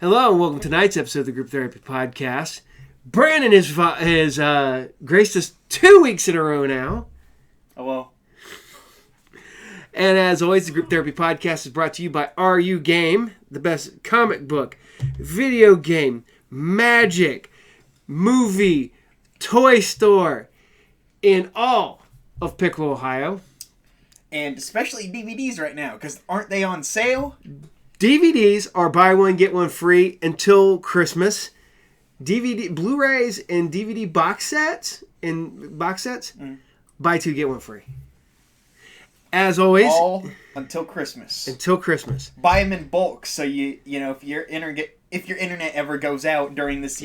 Hello and welcome to tonight's episode of the Group Therapy Podcast. Brandon has graced us 2 weeks in a row now. Hello. And as always, the Group Therapy Podcast is brought to you by RU Game, the best comic book, video game, magic, movie, toy store in all of Pickle, Ohio. And especially DVDs right now, because aren't they on sale? DVDs are buy one, get one free until Christmas. Blu-rays and DVD box sets, buy two, get one free. As always. All until Christmas. Until Christmas. Buy them in bulk, so you know, if your internet ever goes out during this,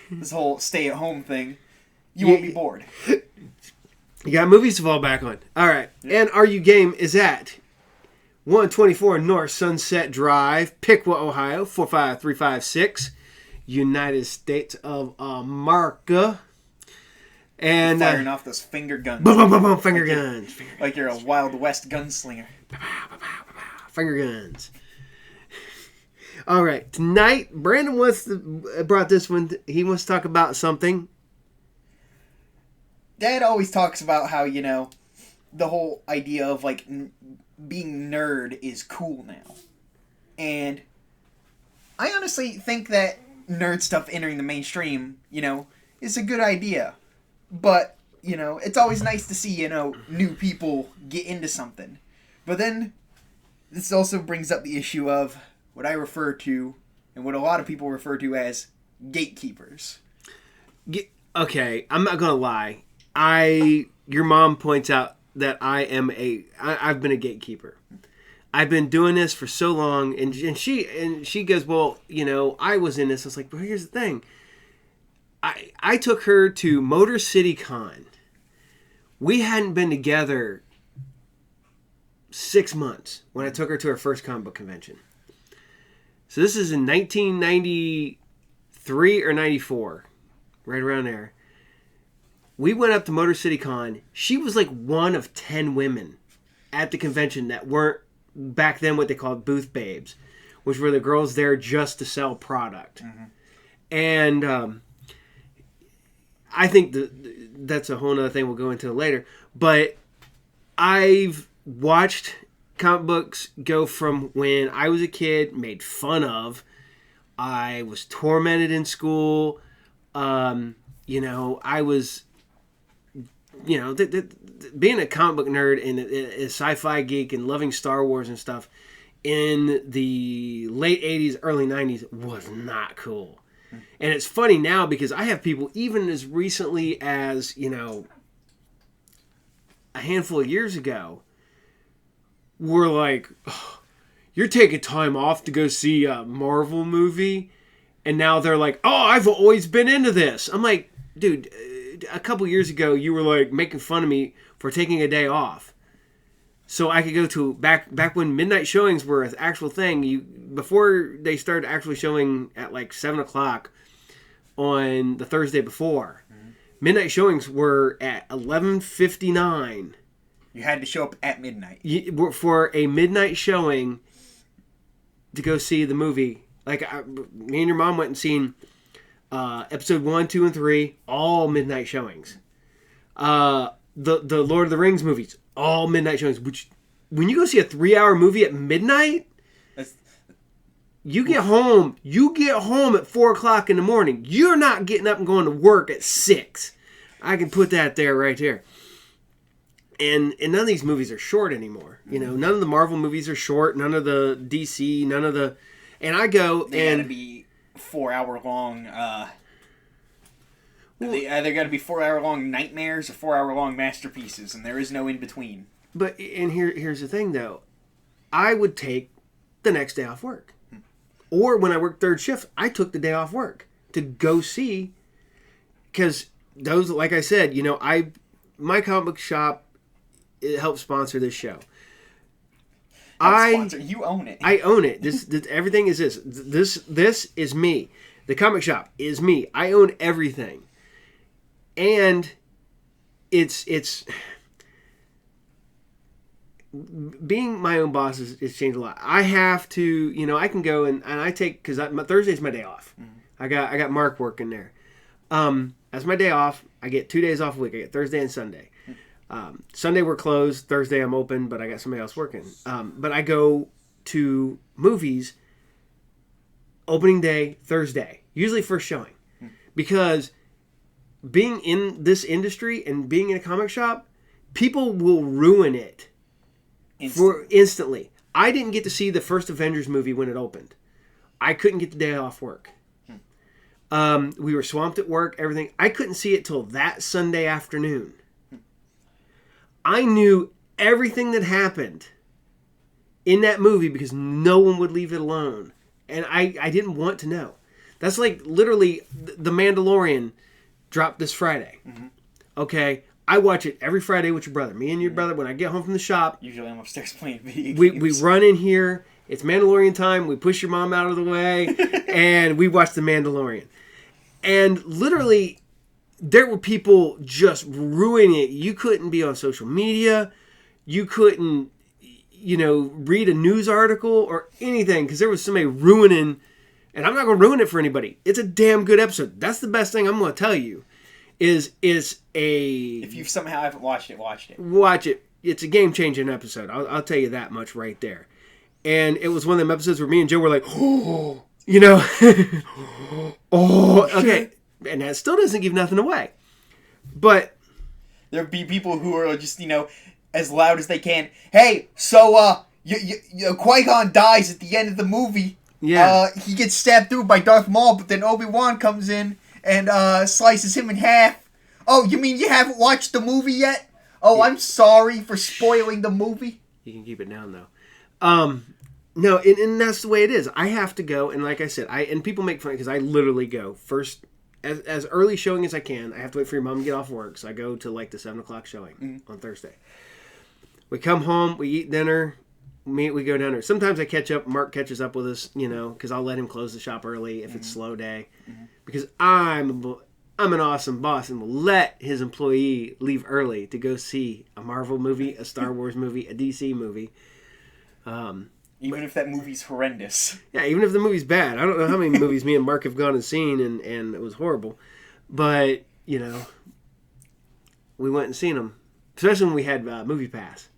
this whole stay-at-home thing, you won't be bored. You got movies to fall back on. All right. Yep. And RU Game is at 124 North Sunset Drive, Piqua, Ohio, 45356, United States of America. And firing off those finger guns. Boom, boom, boom, boom, finger guns. Like you're a Wild West gunslinger. Finger guns. All right. Tonight, Brandon brought this one. He wants to talk about something. Dad always talks about how, the whole idea of, being nerd is cool now. And I honestly think that nerd stuff entering the mainstream, is a good idea. But, it's always nice to see, new people get into something. But then, this also brings up the issue of what I refer to, and what a lot of people refer to as gatekeepers. Okay, I'm not going to lie. Your mom points out that I've been a gatekeeper. I've been doing this for so long, and she goes, well, I was in this. I was like, well, here's the thing. I took her to Motor City Con. We hadn't been together 6 months when I took her to her first comic book convention. So this is in 1993 or 94, right around there. We went up to Motor City Con. She was like one of 10 women at the convention that weren't back then what they called booth babes, which were the girls there just to sell product. Mm-hmm. And I think that's a whole other thing we'll go into later. But I've watched comic books go from when I was a kid, made fun of. I was tormented in school. I was... being a comic book nerd and a sci-fi geek and loving Star Wars and stuff in the late 80s, early 90s was not cool. And it's funny now because I have people even as recently as, a handful of years ago were like, oh, you're taking time off to go see a Marvel movie. And now they're like, oh, I've always been into this. I'm like, dude, a couple years ago, you were like making fun of me for taking a day off, so I could go to back when midnight showings were an actual thing. Before they started actually showing at like 7:00 on the Thursday before. Mm-hmm. Midnight showings were at 11:59. You had to show up at midnight for a midnight showing to go see the movie. Like me and your mom went and seen. Episode 1, 2, and 3, all midnight showings. The Lord of the Rings movies, all midnight showings. Which, when you go see a 3-hour movie at midnight, you get home at 4:00 in the morning. You're not getting up and going to work at 6. I can put that there right there. And none of these movies are short anymore. None of the Marvel movies are short. None of the DC. None of the. And I go they gotta be 4-hour long. They either got to be 4-hour long nightmares or 4-hour long masterpieces, and there is no in between. But here's the thing, though. I would take the next day off work, or when I worked third shift, I took the day off work to go see. Because those, like I said, my comic book shop, it helps sponsor this show. You own it. I own it. This everything is this. This is me. The comic shop is me. I own everything. And it's being my own boss has changed a lot. I have to, you know, I can go and I take, because Thursday's my day off. I got Mark working there. That's my day off. I get 2 days off a week. I get Thursday and Sunday. Sunday we're closed. Thursday I'm open, but I got somebody else working. But I go to movies opening day Thursday, usually first showing, because being in this industry and being in a comic shop, people will ruin it instantly. I didn't get to see the first Avengers movie when it opened. I couldn't get the day off work. We were swamped at work, everything. I couldn't see it till that Sunday afternoon. I knew everything that happened in that movie because no one would leave it alone. And I didn't want to know. That's like literally The Mandalorian dropped this Friday. Okay? I watch it every Friday with your brother. Me and your brother, when I get home from the shop. Usually I'm upstairs playing video games. We run in here. It's Mandalorian time. We push your mom out of the way. And we watch The Mandalorian. And literally, there were people just ruining it. You couldn't be on social media. You couldn't, you know, read a news article or anything. Because there was somebody ruining. And I'm not going to ruin it for anybody. It's a damn good episode. That's the best thing I'm going to tell you. Is if you somehow haven't watched it, watch it. It's a game-changing episode. I'll tell you that much right there. And it was one of them episodes where me and Joe were like, oh, you know, oh, okay. And that still doesn't give nothing away. But there'd be people who are just, you know, as loud as they can. Hey, so Qui-Gon dies at the end of the movie. Yeah. He gets stabbed through by Darth Maul, but then Obi-Wan comes in and slices him in half. Oh, you mean you haven't watched the movie yet? Oh, yeah. I'm sorry for spoiling the movie. You can keep it down, though. No, and that's the way it is. I have to go, and like I said, and people make fun because I literally go first, as early showing as I can. I have to wait for your mom to get off work, so I go to like the 7 o'clock showing on Thursday. We come home, we eat dinner, we go down there. Sometimes I catch up. Mark catches up with us, you know, because I'll let him close the shop early if it's slow day. Because I'm an awesome boss and will let his employee leave early to go see a Marvel movie, a Star Wars movie, a DC movie. Even if that movie's horrendous. Yeah, even if the movie's bad. I don't know how many movies me and Mark have gone and seen and it was horrible. But, you know, we went and seen them. Especially when we had Movie Pass.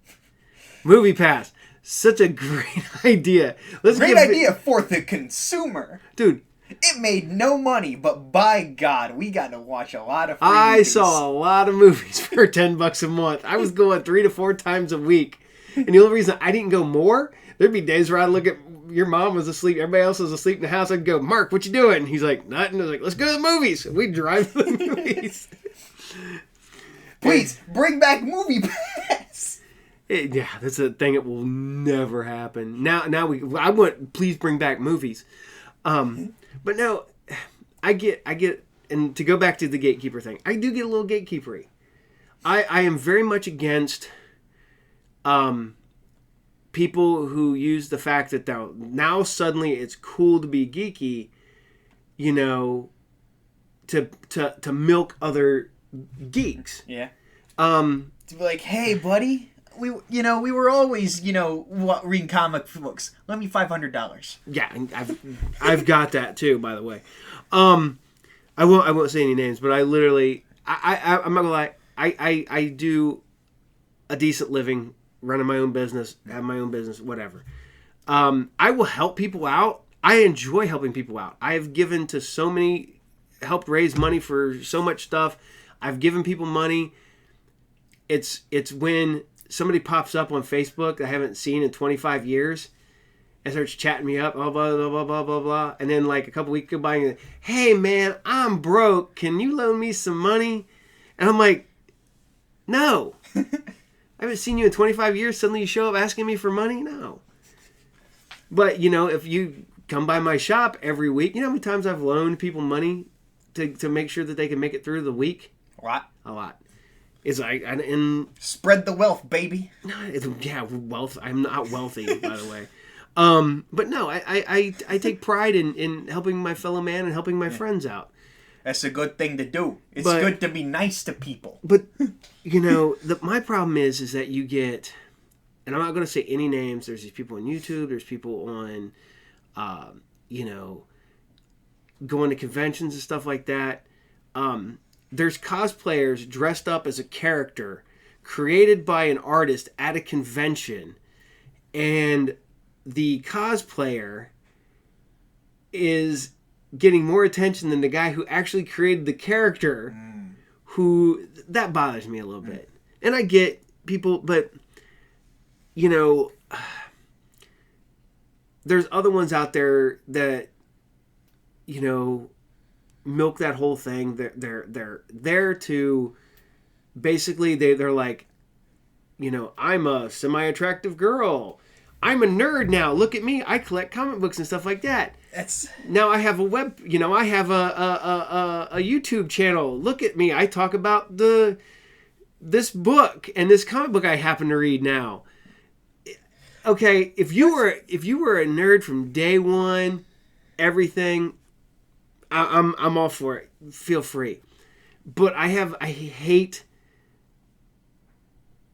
Movie Pass. Such a great idea. Great idea for the consumer. Dude. It made no money, but by God, we got to watch a lot of free I movies. saw a lot of movies for $10 a month. I was going 3 to 4 times a week. And the only reason I didn't go more, there'd be days where I'd look at your mom was asleep, everybody else was asleep in the house. I'd go, Mark, what you doing? And he's like, nothing. I was like, let's go to the movies. And we'd drive to the movies. Please, bring back Movie Pass. Yeah, that's a thing that will never happen. I want, please bring back movies. But no, I get, and to go back to the gatekeeper thing, I do get a little gatekeepery. I am very much against people who use the fact that now suddenly it's cool to be geeky, you know, to milk other geeks. Yeah. To be like, hey, buddy. We were always, reading comic books. Let me $500. Yeah, I've got that too, by the way. I won't say any names, but I literally, I'm not gonna lie, I do a decent living, running my own business, have my own business, whatever. I will help people out. I enjoy helping people out. I have given to so many, helped raise money for so much stuff. I've given people money. It's when somebody pops up on Facebook that I haven't seen in 25 years and starts chatting me up, blah, blah, blah, blah, blah, blah, blah. And then like a couple weeks go by and hey, man, I'm broke. Can you loan me some money? And I'm like, no. I haven't seen you in 25 years. Suddenly you show up asking me for money? No. But, if you come by my shop every week, you know how many times I've loaned people money to make sure that they can make it through the week? A lot. It's like, and spread the wealth, baby. No, wealth. I'm not wealthy, by the way. But no, I take pride in helping my fellow man and helping my friends out. That's a good thing to do. It's good to be nice to people. But my problem is that you get and I'm not going to say any names. There's these people on YouTube. There's people on, going to conventions and stuff like that. There's cosplayers dressed up as a character created by an artist at a convention, and the cosplayer is getting more attention than the guy who actually created the character. Who, that bothers me a little bit. And I get people, but there's other ones out there that milk that whole thing. They're there to basically they're like, I'm a semi-attractive girl. I'm a nerd now. Look at me. I collect comic books and stuff like that. Now I have a web. I have a YouTube channel. Look at me. I talk about this book and this comic book I happen to read now. Okay, if you were a nerd from day one, everything, I'm all for it. Feel free. But I hate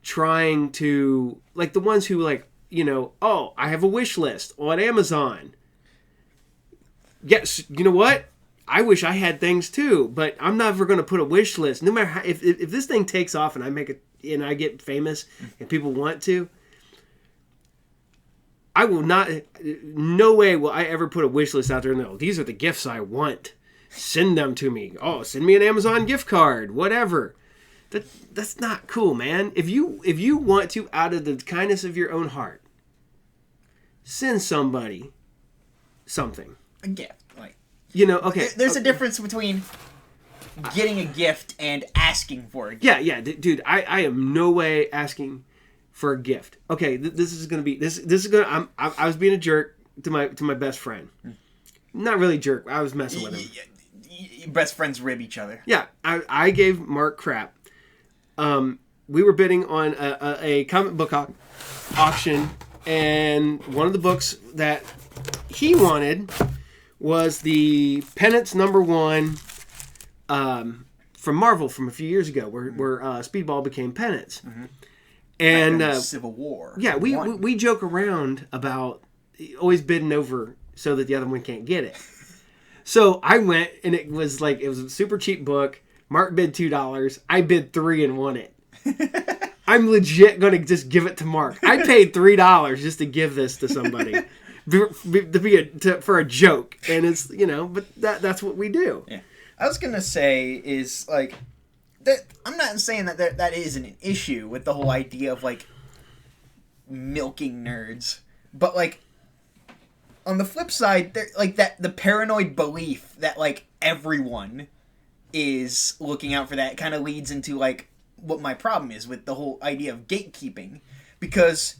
trying to, like, the ones who, like, I have a wish list on Amazon. Yes, you know what? I wish I had things too, but I'm never going to put a wish list. No matter how, if this thing takes off and I make it and I get famous and people want to, I will not. No way will I ever put a wish list out there. No, these are the gifts I want. Send them to me. Oh, send me an Amazon gift card. Whatever. That's not cool, man. If you want to, out of the kindness of your own heart, send somebody something. A gift, like, okay. There's a difference between getting a gift and asking for a gift. Yeah, dude. I am no way asking for a gift. Okay, this is gonna be this is gonna. I was being a jerk to my best friend. Not really jerk. I was messing with him. Best friends rib each other. Yeah, I gave Mark crap. We were bidding on a comic book auction, and one of the books that he wanted was the Penance #1 from Marvel from a few years ago, where Speedball became Penance. Mm-hmm. And Civil War. Yeah, we joke around about always bidding over so that the other one can't get it. So I went, and it was a super cheap book. Mark bid $2. I bid $3 and won it. I'm legit going to just give it to Mark. I paid $3 just to give this to somebody. For a joke. And it's, but that's what we do. Yeah. I was going to say is, like, that I'm not saying that isn't an issue with the whole idea of, like, milking nerds. But, like, on the flip side, the paranoid belief that, like, everyone is looking out for that kind of leads into, like, what my problem is with the whole idea of gatekeeping. Because,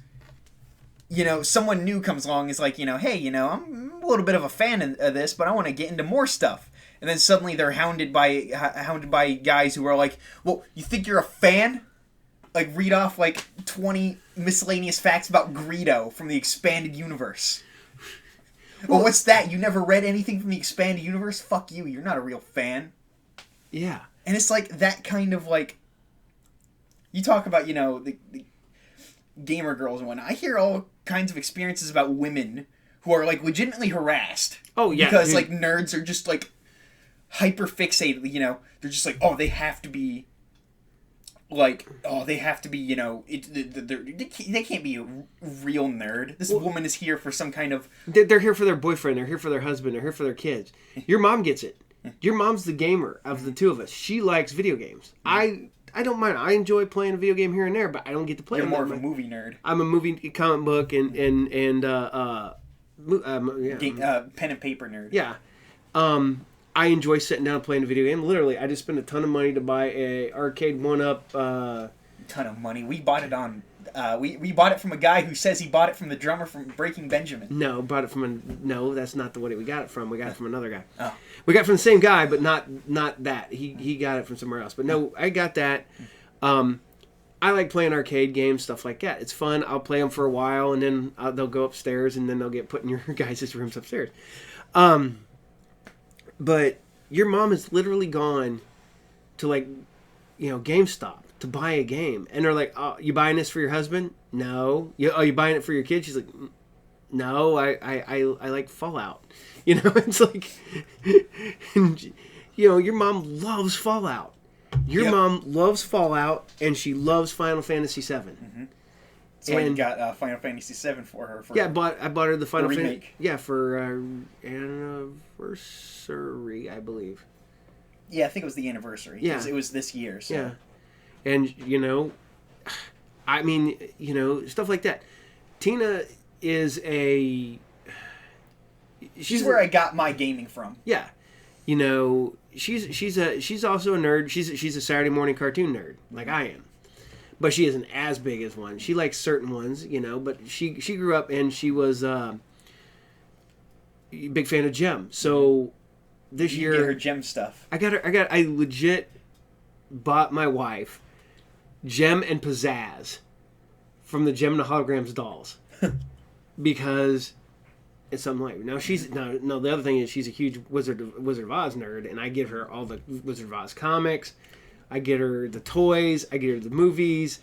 someone new comes along, is like, hey, I'm a little bit of a fan of this, but I want to get into more stuff. And then suddenly they're hounded by guys who are like, well, you think you're a fan? Like, read off, like, 20 miscellaneous facts about Greedo from the Expanded Universe. Well, what's that? You never read anything from the Expanded Universe? Fuck you, you're not a real fan. Yeah. And it's like that kind of, like, you talk about, the gamer girls and whatnot. I hear all kinds of experiences about women who are, like, legitimately harassed. Oh, yeah. Because, like, nerds are just, like, hyper fixated, they're just like, oh, they have to be, like, they can't be a real nerd. This woman is here for some kind of... They're here for their boyfriend, they're here for their husband, they're here for their kids. Your mom gets it. Your mom's the gamer of the two of us. She likes video games. I don't mind. I enjoy playing a video game here and there, but I don't get to play them. You're more of a movie nerd. I'm a movie, comic book, and pen and paper nerd. Yeah. I enjoy sitting down and playing a video game. Literally, I just spent a ton of money to buy a arcade 1-up. Ton of money. We bought it on. We bought it from a guy who says he bought it from the drummer from Breaking Benjamin. No, bought it from no. That's not the one we got it from. We got it from another guy. Oh. We got it from the same guy, but not that. He got it from somewhere else. But no, I got that. I like playing arcade games, stuff like that. It's fun. I'll play them for a while, and then they'll go upstairs, and then they'll get put in your guys' rooms upstairs. But your mom has literally gone to, like, GameStop to buy a game, and they're like, "Oh, you buying this for your husband? No. You buying it for your kid?" She's like, "No, I like Fallout." You know, it's like, and, you know, your mom loves Fallout. Your mom loves Fallout, and she loves Final Fantasy VII. Mm-hmm. That's why you got Final Fantasy VII for her. I bought her the Final Fantasy remake. For anniversary, I believe. Yeah, I think it was the anniversary. Yeah, it was this year. So. Yeah, and you know, I mean, you know, stuff like that. Tina is she's where I got my gaming from. Yeah, you know, she's also a nerd. She's a Saturday morning cartoon nerd like I am, but she isn't as big as one. She likes certain ones, you know. But she grew up and she was a big fan of Gem. So this year, get her Gem stuff. I legit bought my wife Gem and Pizzazz from the Gem and the Holograms dolls because it's something like now she's no the other thing is she's a huge Wizard of Oz nerd, and I give her all the Wizard of Oz comics, I get her the toys, I get her the movies.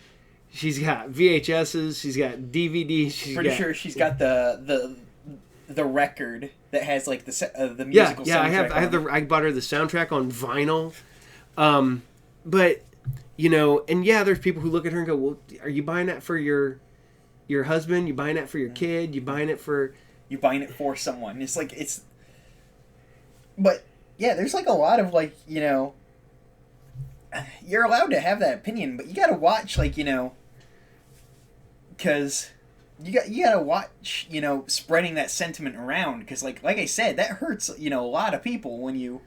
She's got VHSs, she's got DVDs. Pretty sure she's got the record that has like the musical soundtrack. I bought her the soundtrack on vinyl. But you know, and yeah, there's people who look at her and go, "Well, are you buying that for your husband? You buying that for your kid? You buying it for someone?" It's like but yeah, there's like a lot of like, you know, you're allowed to have that opinion, but you got to watch, like, you know, because you got to watch, you know, spreading that sentiment around, because like I said, that hurts, you know, a lot of people when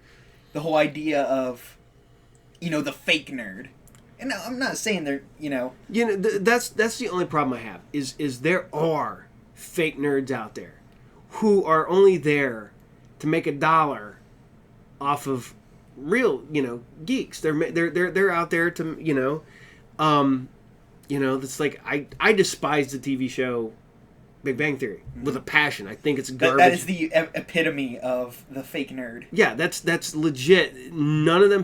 the whole idea of, you know, the fake nerd. And I'm not saying they're, you know, that's the only problem I have is there are fake nerds out there who are only there to make $1 off of real, you know, geeks. They're out there to, you know, that's like I despise the TV show Big Bang Theory with a passion. I think it's garbage. That is the epitome of the fake nerd. Yeah, that's legit. None of those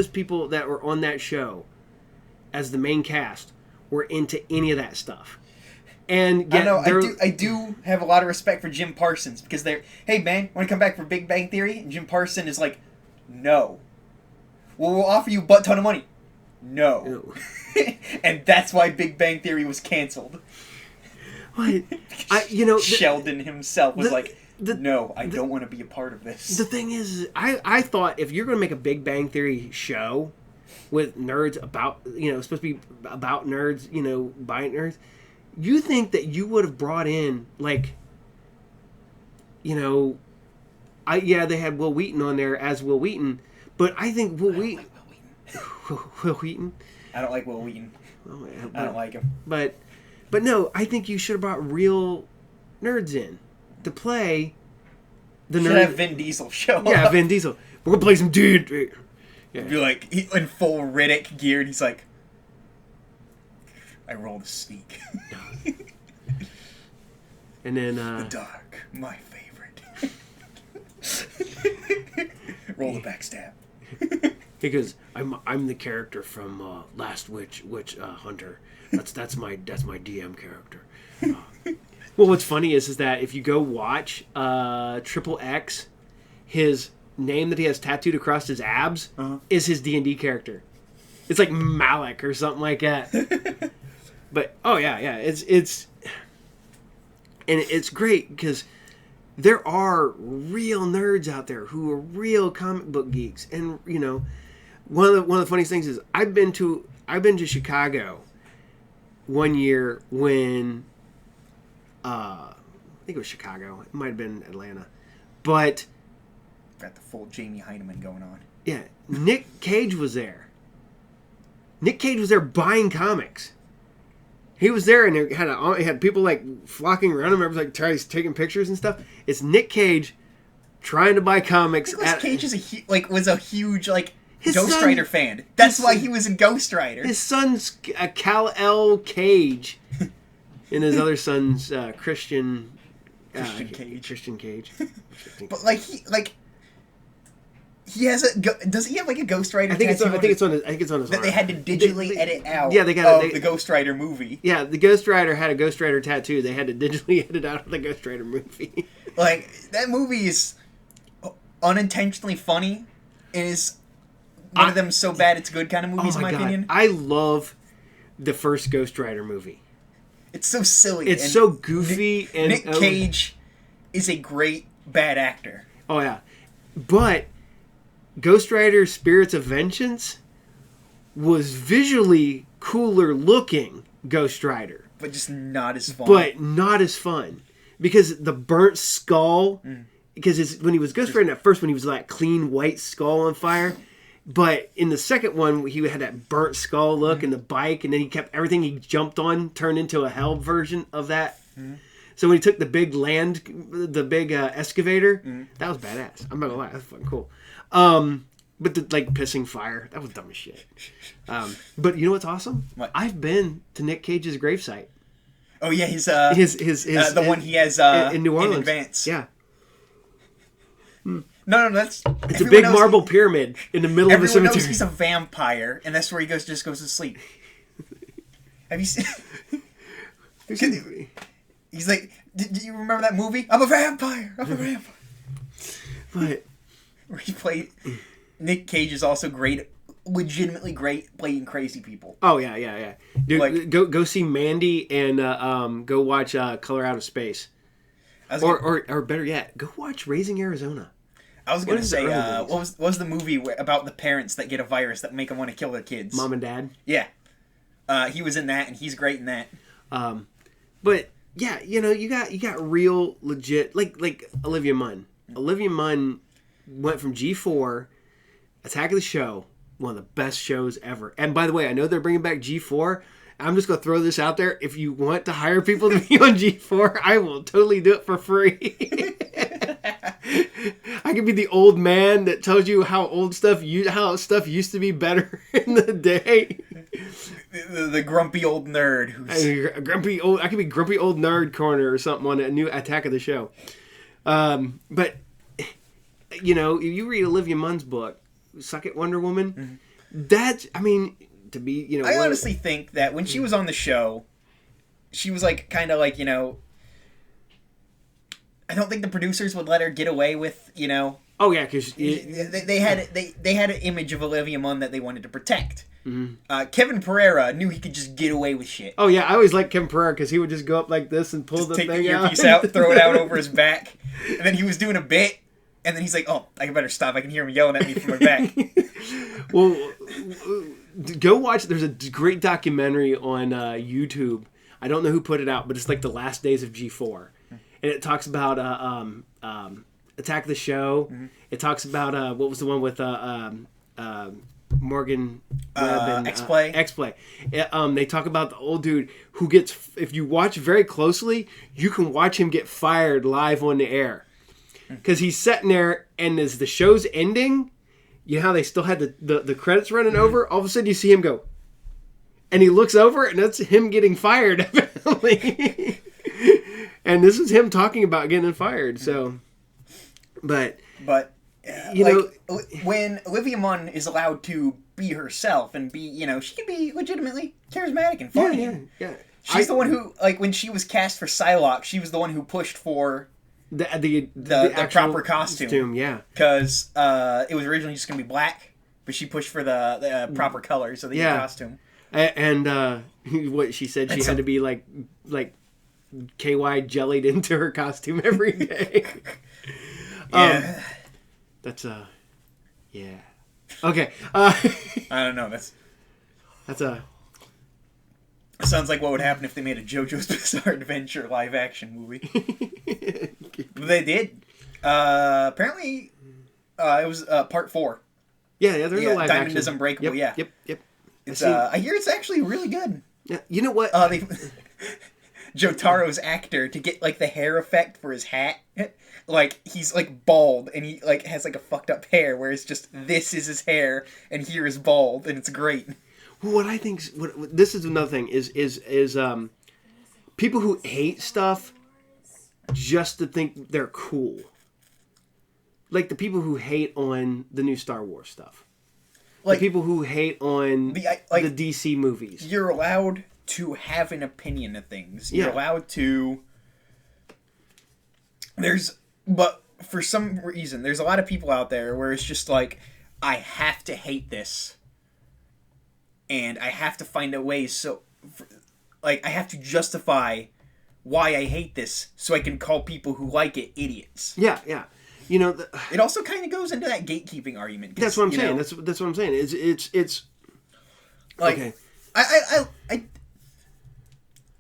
people that were on that show as the main cast were into any of that stuff. And I know I do have a lot of respect for Jim Parsons, because hey man, want to come back for Big Bang Theory? And Jim Parsons is like, no. Well, we'll offer you a butt ton of money. No. And that's why Big Bang Theory was canceled. What? Sheldon himself was no, I don't want to be a part of this. The thing is, I thought if you're going to make a Big Bang Theory show with nerds about, you know, supposed to be about nerds, you know, by nerds, you think that you would have brought in, like, you know, they had Will Wheaton on there as Will Wheaton, but I think Will Wheaton. Will Wheaton? I don't like Will Wheaton. I don't like him. But no, I think you should have brought real nerds in to play the nerd. Should have Vin Diesel show up. Yeah, Vin Diesel. We're going to play some dude. Yeah. Be like, in full Riddick gear, and he's like, I rolled a sneak. And then... the dark, my favorite. Roll the backstab. He goes, I'm the character from Last Witch Hunter. That's my DM character. Well, what's funny is that if you go watch Triple X, his name that he has tattooed across his abs is his D&D character. It's like Malik or something like that. But it's great because there are real nerds out there who are real comic book geeks, and you know, one of the funniest things is I've been to Chicago one year when I think it was Chicago. It might have been Atlanta, but got the full Jamie Heineman going on. Yeah, Nick Cage was there. Nick Cage was there buying comics. He was there, and it had people like flocking around him. Everyone's like taking pictures and stuff. It's Nick Cage trying to buy comics. Nick Cage was a huge Ghost Rider fan. That's why he was in Ghost Rider. His son's Kal-El Cage, and his other son's Christian Cage. But He has does he have like a Ghost Rider? I think it's on his that arm. they had to digitally edit out. Yeah, the Ghost Rider movie. Yeah, the Ghost Rider had a Ghost Rider tattoo. They had to digitally edit out of the Ghost Rider movie. Like, that movie is unintentionally funny and is one of them so bad it's good kind of movies, in my opinion. I love the first Ghost Rider movie. It's so silly. It's so goofy. Nick Cage is a great bad actor. Oh, yeah. But Ghost Rider Spirits of Vengeance was visually cooler looking Ghost Rider. But just not as fun. Because the burnt skull... Because when he was Ghost Rider, at first when he was like clean white skull on fire... But in the second one, he had that burnt skull look and the bike, and then he kept everything he jumped on turned into a hell version of that. So when he took the big excavator, that was badass. I'm not gonna lie, that was fucking cool. But the pissing fire, that was dumb as shit. But you know what's awesome? What? I've been to Nick Cage's gravesite. Oh yeah, his one he has in New Orleans. In advance. Yeah. No, that's... It's a big marble pyramid in the middle of the cemetery. Everyone knows he's a vampire, and that's where he just goes to sleep. Have you seen... He's like, do you remember that movie? I'm a vampire! But... Where he played... Nick Cage is also great, legitimately great playing crazy people. Oh, yeah. Dude, go see Mandy and go watch Color Out of Space. Or better yet, go watch Raising Arizona. I was going to say, what was the movie about the parents that get a virus that make them want to kill their kids? Mom and Dad? Yeah. He was in that, and he's great in that. But, yeah, you got real, legit... Like Olivia Munn. Olivia Munn went from G4, Attack of the Show, one of the best shows ever. And by the way, I know they're bringing back G4... I'm just going to throw this out there. If you want to hire people to be on G4, I will totally do it for free. I could be the old man that tells you how stuff used to be better in the day. The grumpy old nerd I could be grumpy old nerd corner or something on a new Attack of the Show. But you read Olivia Munn's book, Suck It, Wonder Woman. That's, to be, I honestly think that when she was on the show, she was kind of I don't think the producers would let her get away with, Oh yeah, because they had an image of Olivia Munn that they wanted to protect. Kevin Pereira knew he could just get away with shit. Oh yeah, I always liked Kevin Pereira because he would just go up like this and pull just the take thing the earpiece out, throw it out over his back, and then he was doing a bit, and then he's like, "Oh, I better stop. I can hear him yelling at me from my back." Well, go watch. There's a great documentary on YouTube. I don't know who put it out, but it's like the last days of G4, and it talks about Attack the Show. It talks about what was the one with Morgan Webb and X-Play. X-Play. They talk about the old dude who gets. If you watch very closely, you can watch him get fired live on the air because he's sitting there, and as the show's ending. You know how they still had the credits running over? All of a sudden you see him go. And he looks over and that's him getting fired. And this is him talking about getting fired. So, but when Olivia Munn is allowed to be herself and be, she can be legitimately charismatic and funny. Yeah. She's the one who, when she was cast for Psylocke, she was the one who pushed for... The proper costume, yeah, because it was originally just gonna be black, but she pushed for the proper color, so the costume. And what she said, she had to be like KY jellied into her costume every day. Yeah, that's yeah. Okay, I don't know. That's a. Sounds like what would happen if they made a JoJo's Bizarre Adventure live-action movie. They did. Apparently, it was part 4. Yeah, there's a live Diamond action. is Unbreakable, Yep. It's, I hear it's actually really good. Yeah, you know what? Jotaro's actor, to get, the hair effect for his hat, he's, bald, and he, has, a fucked up hair, where it's just, this is his hair, and here is bald, and it's great. What I think, this is another thing, is people who hate stuff just to think they're cool. like the people who hate on the new Star Wars stuff. Like the people who hate on the DC movies. You're allowed to have an opinion of things. You're allowed to... But for some reason, there's a lot of people out there where it's just like, I have to hate this. And I have to find a way I have to justify why I hate this so I can call people who like it idiots. Yeah, yeah. You know, it also kind of goes into that gatekeeping argument. That's what I'm saying. That's what I'm saying. It's like, okay. I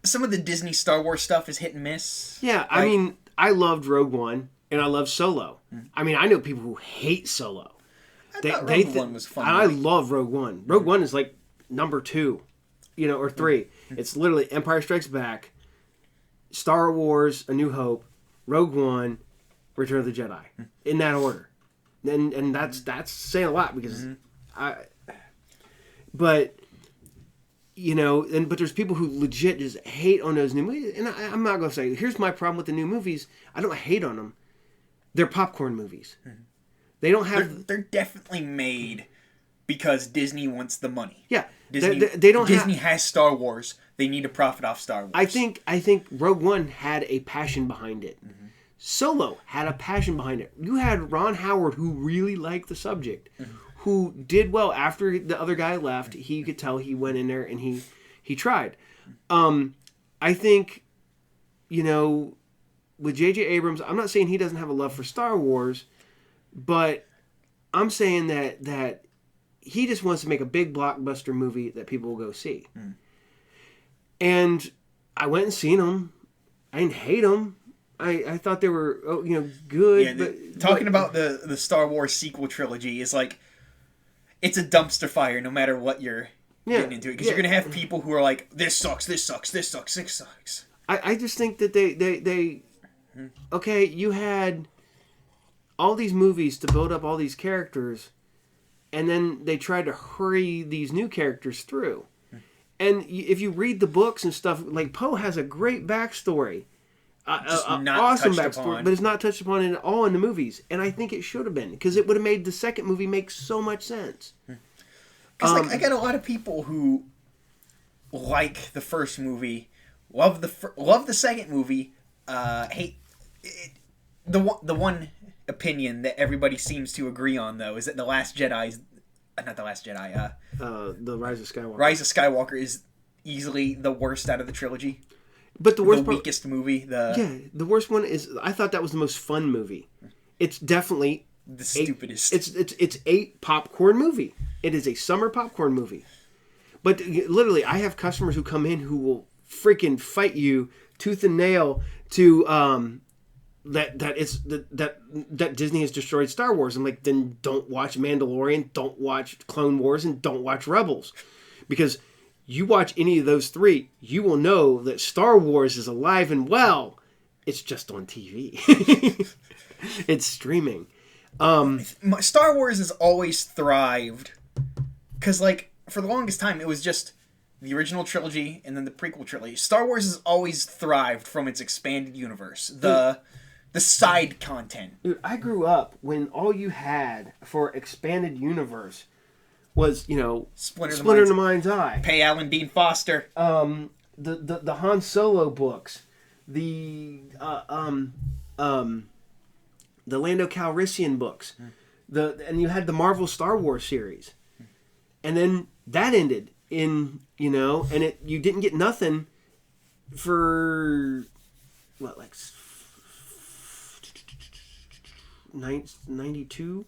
some of the Disney Star Wars stuff is hit and miss. Yeah, I mean, I loved Rogue One and I love Solo. I mean, I know people who hate Solo. I thought Rogue One was fun. I love Rogue One. Rogue One is like number 2, or 3. It's literally Empire Strikes Back, Star Wars, A New Hope, Rogue One, Return of the Jedi, in that order, and that's saying a lot because but there's people who legit just hate on those new movies, and I'm not gonna say here's my problem with the new movies. I don't hate on them; they're popcorn movies. They don't have. They're definitely made because Disney wants the money. Yeah, Disney. They don't. Disney has Star Wars. They need to profit off Star Wars. I think Rogue One had a passion behind it. Solo had a passion behind it. You had Ron Howard, who really liked the subject, who did well after the other guy left. He could tell he went in there and he tried. I think, with J.J. Abrams, I'm not saying he doesn't have a love for Star Wars, but I'm saying that he just wants to make a big blockbuster movie that people will go see. And I went and seen them. I didn't hate them. I thought they were good. Yeah, but about the Star Wars sequel trilogy is like, it's a dumpster fire no matter what you're getting into it, because you're gonna have people who are like, this sucks, this sucks, this sucks, this sucks. I just think that they okay, you had all these movies to build up all these characters, and then they tried to hurry these new characters through. And if you read the books and stuff, like Poe has a great backstory. Awesome backstory, but it's not touched upon at all in the movies, and I think it should have been, because it would have made the second movie make so much sense. Because I got a lot of people who like the first movie, love the second movie, hate it. The one opinion that everybody seems to agree on, though, is that the Rise of Skywalker. Rise of Skywalker is easily the worst out of the trilogy. But the weakest movie. The worst one is, I thought that was the most fun movie. It's definitely the stupidest. It's a popcorn movie. It is a summer popcorn movie. But literally, I have customers who come in who will freaking fight you tooth and nail to that Disney has destroyed Star Wars. I'm like, then don't watch Mandalorian, don't watch Clone Wars, and don't watch Rebels, because you watch any of those 3, you will know that Star Wars is alive and well. It's just on TV. It's streaming. Star Wars has always thrived, because, like, for the longest time, it was just the original trilogy and then the prequel trilogy. Star Wars has always thrived from its expanded universe. The side content. Dude, I grew up when all you had for expanded universe was, Splinter in the Mind's Eye. Pay Alan Dean Foster. The Han Solo books. The Lando Calrissian books. And you had the Marvel Star Wars series. And then that ended in, and you didn't get nothing for, 92?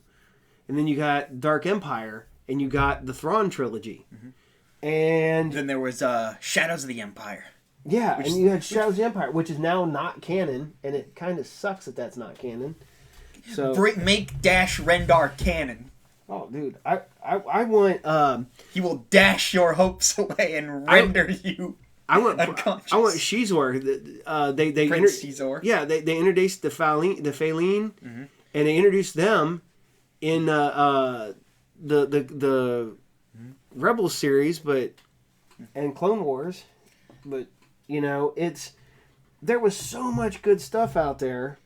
And then you got Dark Empire. And you got the Thrawn trilogy. And then there was Shadows of the Empire. Yeah, and you had Shadows of the Empire, which is now not canon, and it kind of sucks that that's not canon. So make Dash Rendar canon. Oh, dude, I want he will dash your hopes away and render you. I want Shizor. Prince Shizor. Yeah, they introduced the Faline, and they introduced them in the Rebels series, and Clone Wars, but there was so much good stuff out there.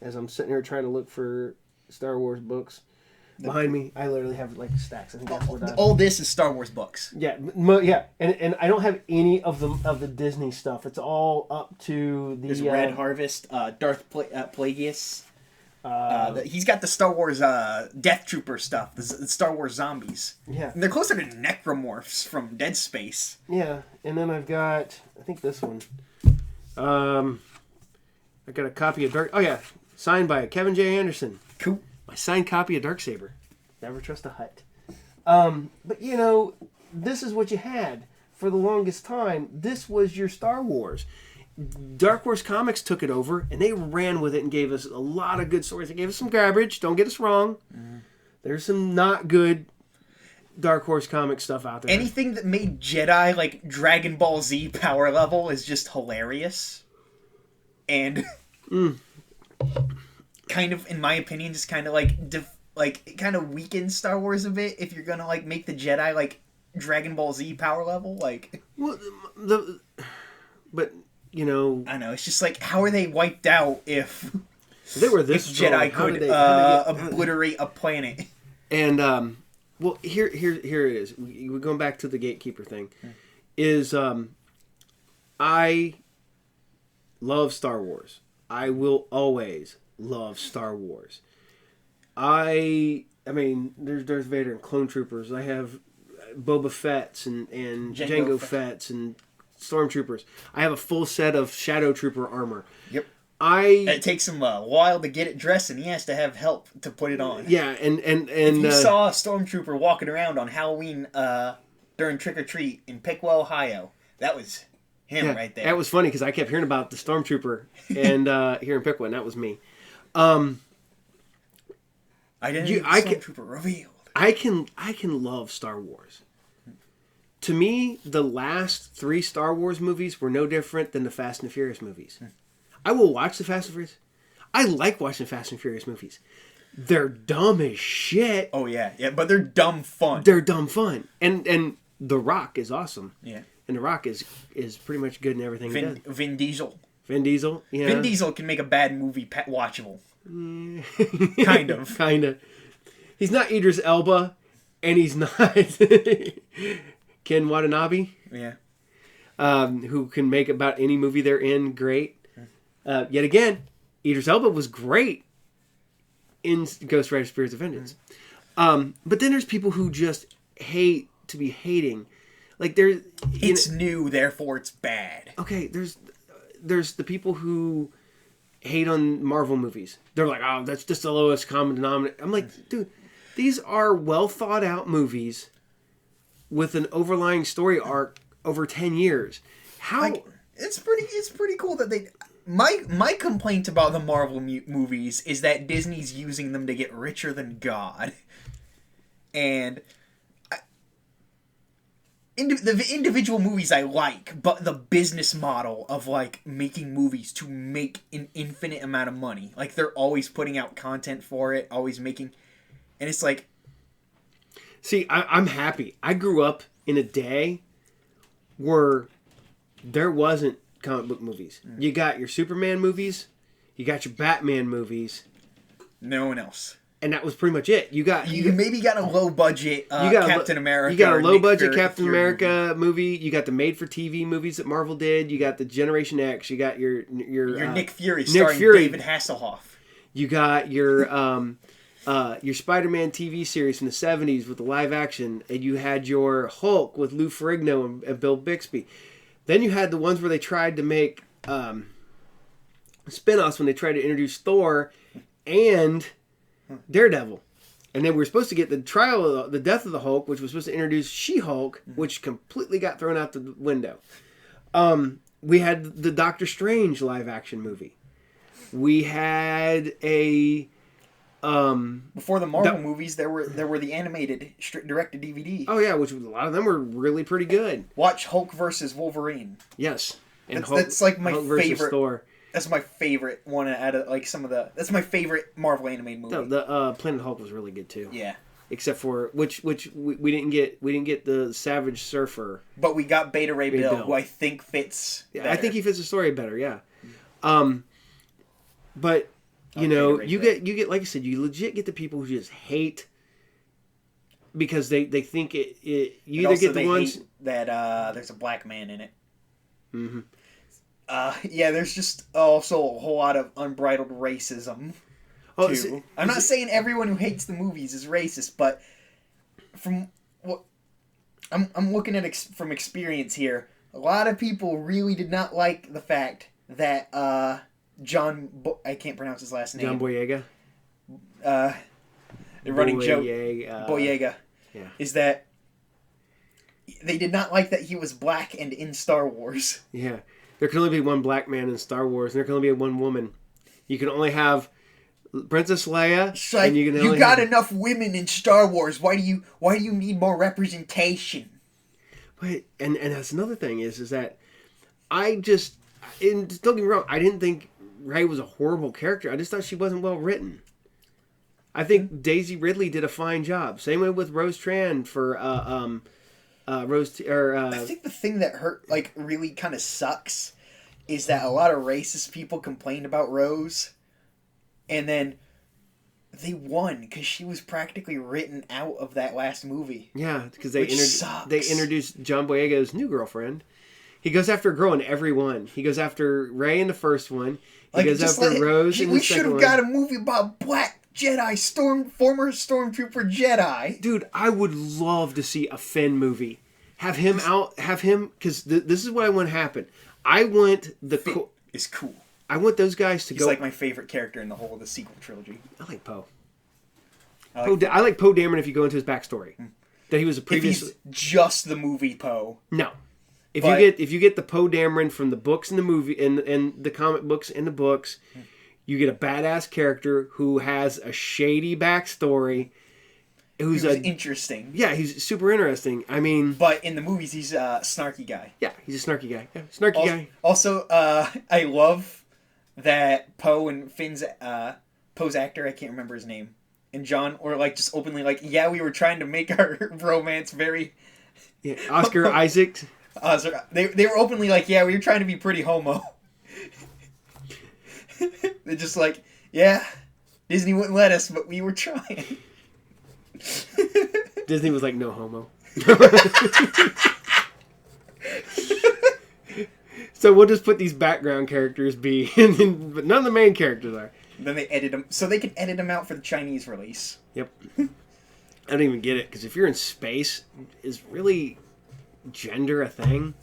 As I'm sitting here trying to look for Star Wars books behind me. I literally have like stacks. I think that's what all this is Star Wars books. Yeah, yeah, and I don't have any of the Disney stuff. It's all up to the There's Red Harvest, Darth Plagueis. He's got the Star Wars Death Trooper stuff, the Star Wars zombies. Yeah. And they're closer to necromorphs from Dead Space. Yeah, and then I've got, I think this one. I got a copy of Dark... Oh, yeah. Signed by Kevin J. Anderson. Cool. My signed copy of Darksaber. Never trust a Hutt. But, you know, this is what you had for the longest time. This was your Star Wars. Dark Horse Comics took it over, and they ran with it and gave us a lot of good stories. They gave us some garbage. Don't get us wrong. Mm. There's some not good Dark Horse comic stuff out there. Anything that made Jedi like Dragon Ball Z power level is just hilarious. And kind of, in my opinion, just kind of like kind of weakens Star Wars a bit if you're gonna like make the Jedi like Dragon Ball Z power level. Like, well, but you know, I know it's just like, how are they wiped out if they were this if Jedi could obliterate a planet? And well, here it is. We're going back to the Gatekeeper thing. Is I love Star Wars. I will always love Star Wars. I mean, there's Darth Vader and Clone Troopers. I have Boba Fett's and Jango Fett's and Stormtroopers. I have a full set of Shadow Trooper armor. Yep. It takes him a while to get it dressed, and he has to have help to put it on. Yeah, and if you saw a Stormtrooper walking around on Halloween during Trick or Treat in Piqua, Ohio, that was him right there. That was funny because I kept hearing about the Stormtrooper and here in Piqua, and that was me. Stormtrooper revealed. I can love Star Wars. To me, the last 3 Star Wars movies were no different than the Fast and the Furious movies. I will watch the Fast and Furious. I like watching Fast and Furious movies. They're dumb as shit. Oh yeah, but they're dumb fun. They're dumb fun, and The Rock is awesome. Yeah, and The Rock is pretty much good in everything he does. Vin Diesel. Vin Diesel. Yeah. Vin Diesel can make a bad movie watchable. Kind of. Kind of. He's not Idris Elba, and he's not Ken Watanabe. Yeah. Who can make about any movie they're in great. Yet again, Idris Elba was great in Ghost Rider Spirits of Vengeance. But then there's people who just hate to be hating. Like it's new, therefore it's bad. Okay, there's the people who hate on Marvel movies. They're like, oh, that's just the lowest common denominator. I'm like, dude, these are well thought out movies with an overlying story arc over 10 years. How? Like, it's pretty cool that they... My complaint about the Marvel movies is that Disney's using them to get richer than God. And... the individual movies I like, but the business model of, like, making movies to make an infinite amount of money. Like, they're always putting out content for it, always making... And it's like... See, I'm happy. I grew up in a day where there wasn't comic book movies. You got your Superman movies, you got your Batman movies. No one else. And that was pretty much it. You maybe got a low budget Captain America. You got a low budget Captain America movie. You got the made for TV movies that Marvel did. You got the Generation X. You got your Nick Fury starring David Hasselhoff. You got your Spider-Man TV series from the 70s with the live action, and you had your Hulk with Lou Ferrigno and Bill Bixby. Then you had the ones where they tried to make spin-offs when they tried to introduce Thor and Daredevil. And then we were supposed to get the death of the Hulk, which was supposed to introduce She-Hulk, which completely got thrown out the window. We had the Doctor Strange live action movie. We had a... before the Marvel movies, there were the animated direct to DVD. Oh yeah, which a lot of them were really pretty good. Watch Hulk versus Wolverine. Yes, and that's like my favorite. Thor. That's my favorite one out of like some of the. That's my favorite Marvel animated movie. No, the Planet Hulk was really good too. Yeah, except for which we didn't get. We didn't get the Savage Surfer, but we got Beta Ray Bill, who I think fits. Yeah, I think he fits the story better. Yeah, but. You know, you get like I said, you legit get the people who just hate because they think you and either also get the they ones hate that there's a black man in it. Mm-hmm. Yeah, there's just also a whole lot of unbridled racism. Oh, Too. I'm not saying everyone who hates the movies is racist, but from what I'm looking at from experience here, a lot of people really did not like the fact that I can't pronounce his last name. John Boyega. The running joke, Boyega, yeah. is that they did not like that he was black and in Star Wars. Yeah, there can only be one black man in Star Wars, and there can only be one woman. You can only have Princess Leia. Like, and you got enough women in Star Wars. Why do you need more representation? But and that's another thing is that I just don't get me wrong, I didn't think Rey was a horrible character. I just thought she wasn't well written. I think Daisy Ridley did a fine job. Same way with Rose Tran for Rose. I think the thing that really kind of sucks is that a lot of racist people complained about Rose, and then they won because she was practically written out of that last movie. Yeah, because they sucks. introduced John Boyega's new girlfriend. He goes after a girl in every one. He goes after Rey in the first one. He goes after Rose in the second one. We should have got a movie about black Jedi, former Stormtrooper Jedi. Dude, I would love to see a Finn movie. Have him, because this is what I want to happen. I want Finn is cool. I want those guys to go. He's like my favorite character in the whole of the sequel trilogy. I like Poe. I like Poe Dameron if you go into his backstory. That he was a previous. If he's just the movie Poe. No. If you get the Poe Dameron from the books and the movie and the comic books and the books, you get a badass character who has a shady backstory. Who's interesting. Yeah, he's super interesting. I mean, but in the movies, he's a snarky guy. Yeah, he's a snarky guy. Yeah, snarky guy. Also, I love that Poe and Poe's actor, I can't remember his name, and John were just openly yeah, we were trying to make our romance very. Yeah, Oscar Isaac. They were openly yeah, we were trying to be pretty homo. They're just yeah, Disney wouldn't let us, but we were trying. Disney was no homo. So we'll just put these background characters be, but none of the main characters are. Then they edit them, so they can edit them out for the Chinese release. Yep. I don't even get it, because if you're in space, is really gender a thing?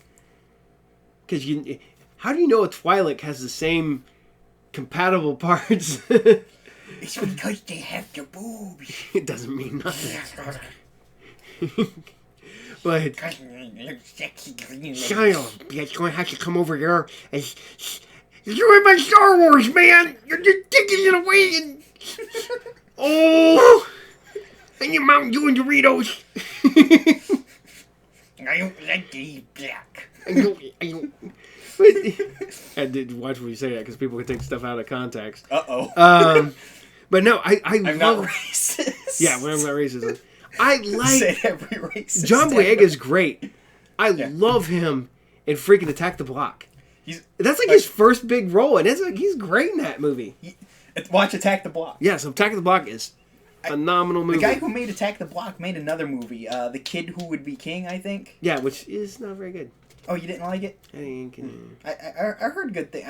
Because how do you know a Twi'lek has the same compatible parts? It's because they have the boobs. It doesn't mean nothing. But Shia, bitch, going to have to come over here and you're in my Star Wars, man. You're just taking it away and and your Mountain Dew and Doritos. I don't like to eat black. I did watch when you say that because people can take stuff out of context. But no, I'm not racist. Yeah, I'm not racist. I like said every racist. John Boyega's great. I love him in freaking Attack the Block. That's his first big role, and he's great in that movie. Watch Attack the Block. Yeah, so Attack the Block is a phenomenal movie. The guy who made Attack the Block made another movie, The Kid Who Would Be King, I think. Yeah, which is not very good. Oh, you didn't like it? I heard good things.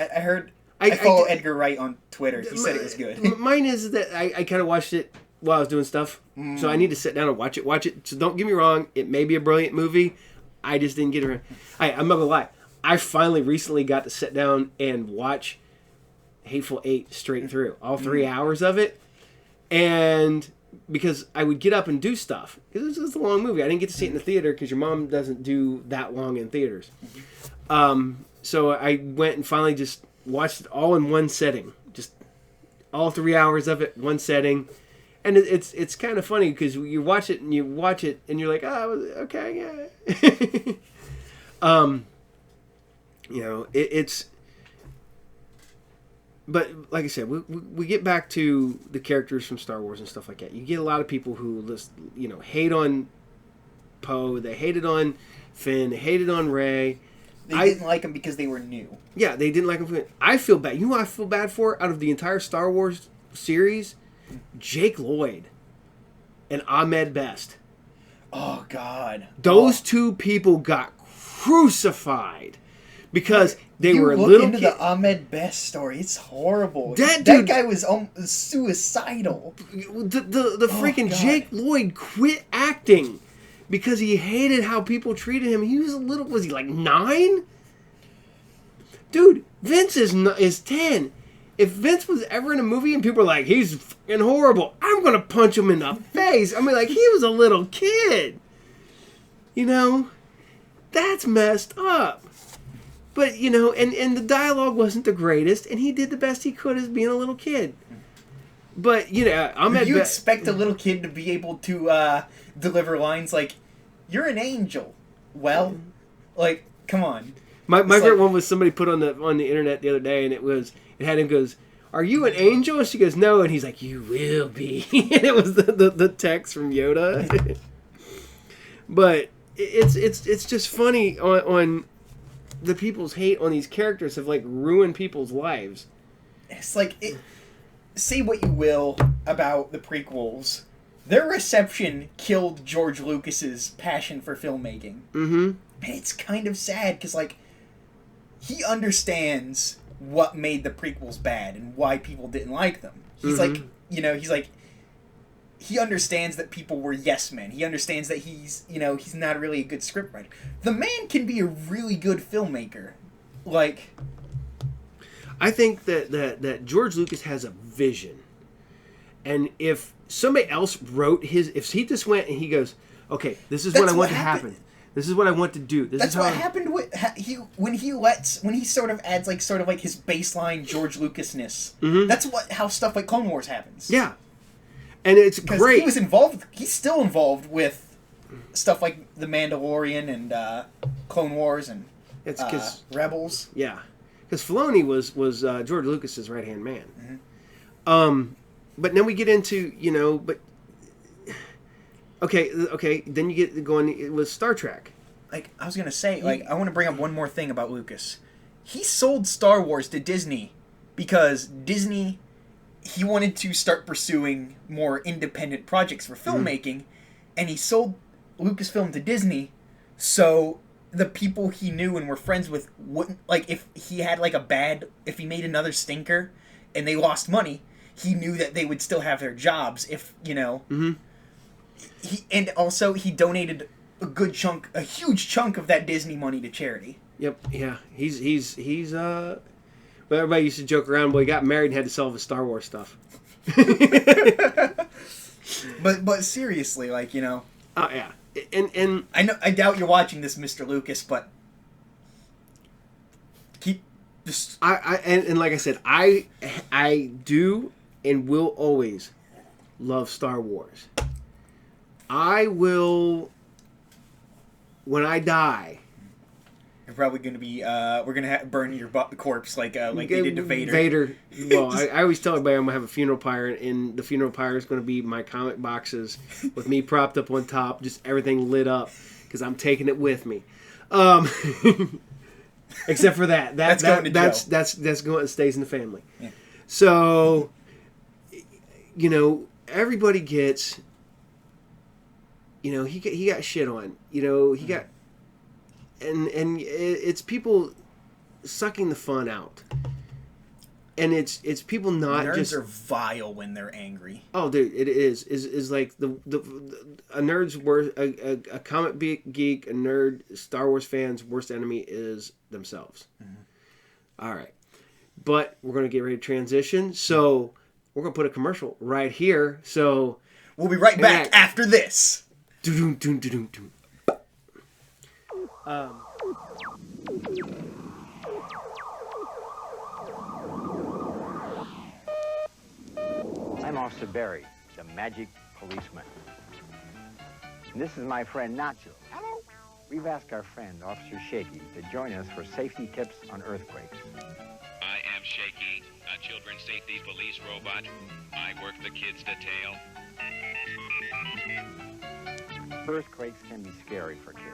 I follow Edgar Wright on Twitter. He said it was good. Mine is that I kind of watched it while I was doing stuff, so I need to sit down and watch it. So don't get me wrong, it may be a brilliant movie. I just didn't get around. I'm not gonna lie. I finally recently got to sit down and watch Hateful Eight straight through, all 3 hours of it, and because I would get up and do stuff. This is a long movie. I didn't get to see it in the theater because your mom doesn't do that long in theaters. So I went and finally just watched it all in one setting, just all 3 hours of it, one setting. And it's kind of funny because you watch it and you're like, oh, okay, yeah. It's. But like I said, we get back to the characters from Star Wars and stuff like that. You get a lot of people who just hate on Poe, they hated on Finn, they hated on Rey. They didn't like them because they were new. Yeah, they didn't like them. I feel bad. You know what I feel bad for? Out of the entire Star Wars series, Jake Lloyd and Ahmed Best. Oh God! Those two people got crucified because they were look little into kids. the Ahmed Best story. It's horrible. That That dude- guy was suicidal. The freaking God. Jake Lloyd quit acting because he hated how people treated him. He was a little, was he like 9? Dude, Vince is 10. If Vince was ever in a movie and people are like, he's fucking horrible, I'm going to punch him in the face. I mean, like, he was a little kid. You know? That's messed up. But, you know, and the dialogue wasn't the greatest, and he did the best he could as being a little kid. But, you know, You expect a little kid to be able to deliver lines like, "You're an angel." Well, like, come on. My It's favorite like- one was somebody put on the internet the other day, and it had him goes, "Are you an angel?" And she goes, "No," and he's like, "You will be." And it was the text from Yoda. But it's just funny on the people's hate on these characters have like ruined people's lives. It's like, say what you will about the prequels, their reception killed George Lucas's passion for filmmaking. Mm-hmm. And it's kind of sad, because, like, he understands what made the prequels bad and why people didn't like them. He's like, you know, he understands that people were yes men. He understands that he's not really a good scriptwriter. The man can be a really good filmmaker. Like, I think that George Lucas has a vision. And if somebody else wrote if he just went and he goes, okay, this is what I want to happen. This is what I want to do. That's what happened with when he sort of adds like his baseline George Lucasness. That's how stuff like Clone Wars happens. Yeah. And it's great. He was involved. He's still involved with stuff like The Mandalorian and Clone Wars and Rebels. Yeah, because Filoni was George Lucas's right hand man. But then we get into okay. Then you get going with Star Trek. Like, I was gonna say, I want to bring up one more thing about Lucas. He sold Star Wars to Disney because Disney. He wanted to start pursuing more independent projects for filmmaking, and he sold Lucasfilm to Disney, so the people he knew and were friends with wouldn't, like, if he had like if he made another stinker and they lost money, he knew that they would still have their jobs if, you know. And also he donated a huge chunk of that Disney money to charity. Yep. Yeah. He's But everybody used to joke around. Well, he got married and had to sell his Star Wars stuff. But seriously, like, you know. Oh yeah, and I doubt you're watching this, Mr. Lucas, but keep just. And like I said, I do and will always love Star Wars. I will, when I die. You're probably going to be. We're going to burn your corpse like they did to Vader. Vader. Well, I always tell everybody I'm going to have a funeral pyre, and the funeral pyre is going to be my comic boxes with me propped up on top, just everything lit up, because I'm taking it with me. Except for that. That's going to Joe. That's going. It stays in the family. Yeah. So, you know, everybody gets. You know, he got shit on. You know, he got. And it's people sucking the fun out, and it's people not nerds just are vile when they're angry. Oh, dude, it is like a nerd's worst a comic geek, a nerd, Star Wars fan's worst enemy is themselves. All right, but we're gonna get ready to transition, so we're gonna put a commercial right here. So we'll be right back after this. I'm Officer Barry, the magic policeman. And this is my friend Nacho. Hello. We've asked our friend, Officer Shaky, to join us for safety tips on earthquakes. I am Shaky, a children's safety police robot. I work the kids' detail. Earthquakes can be scary for kids.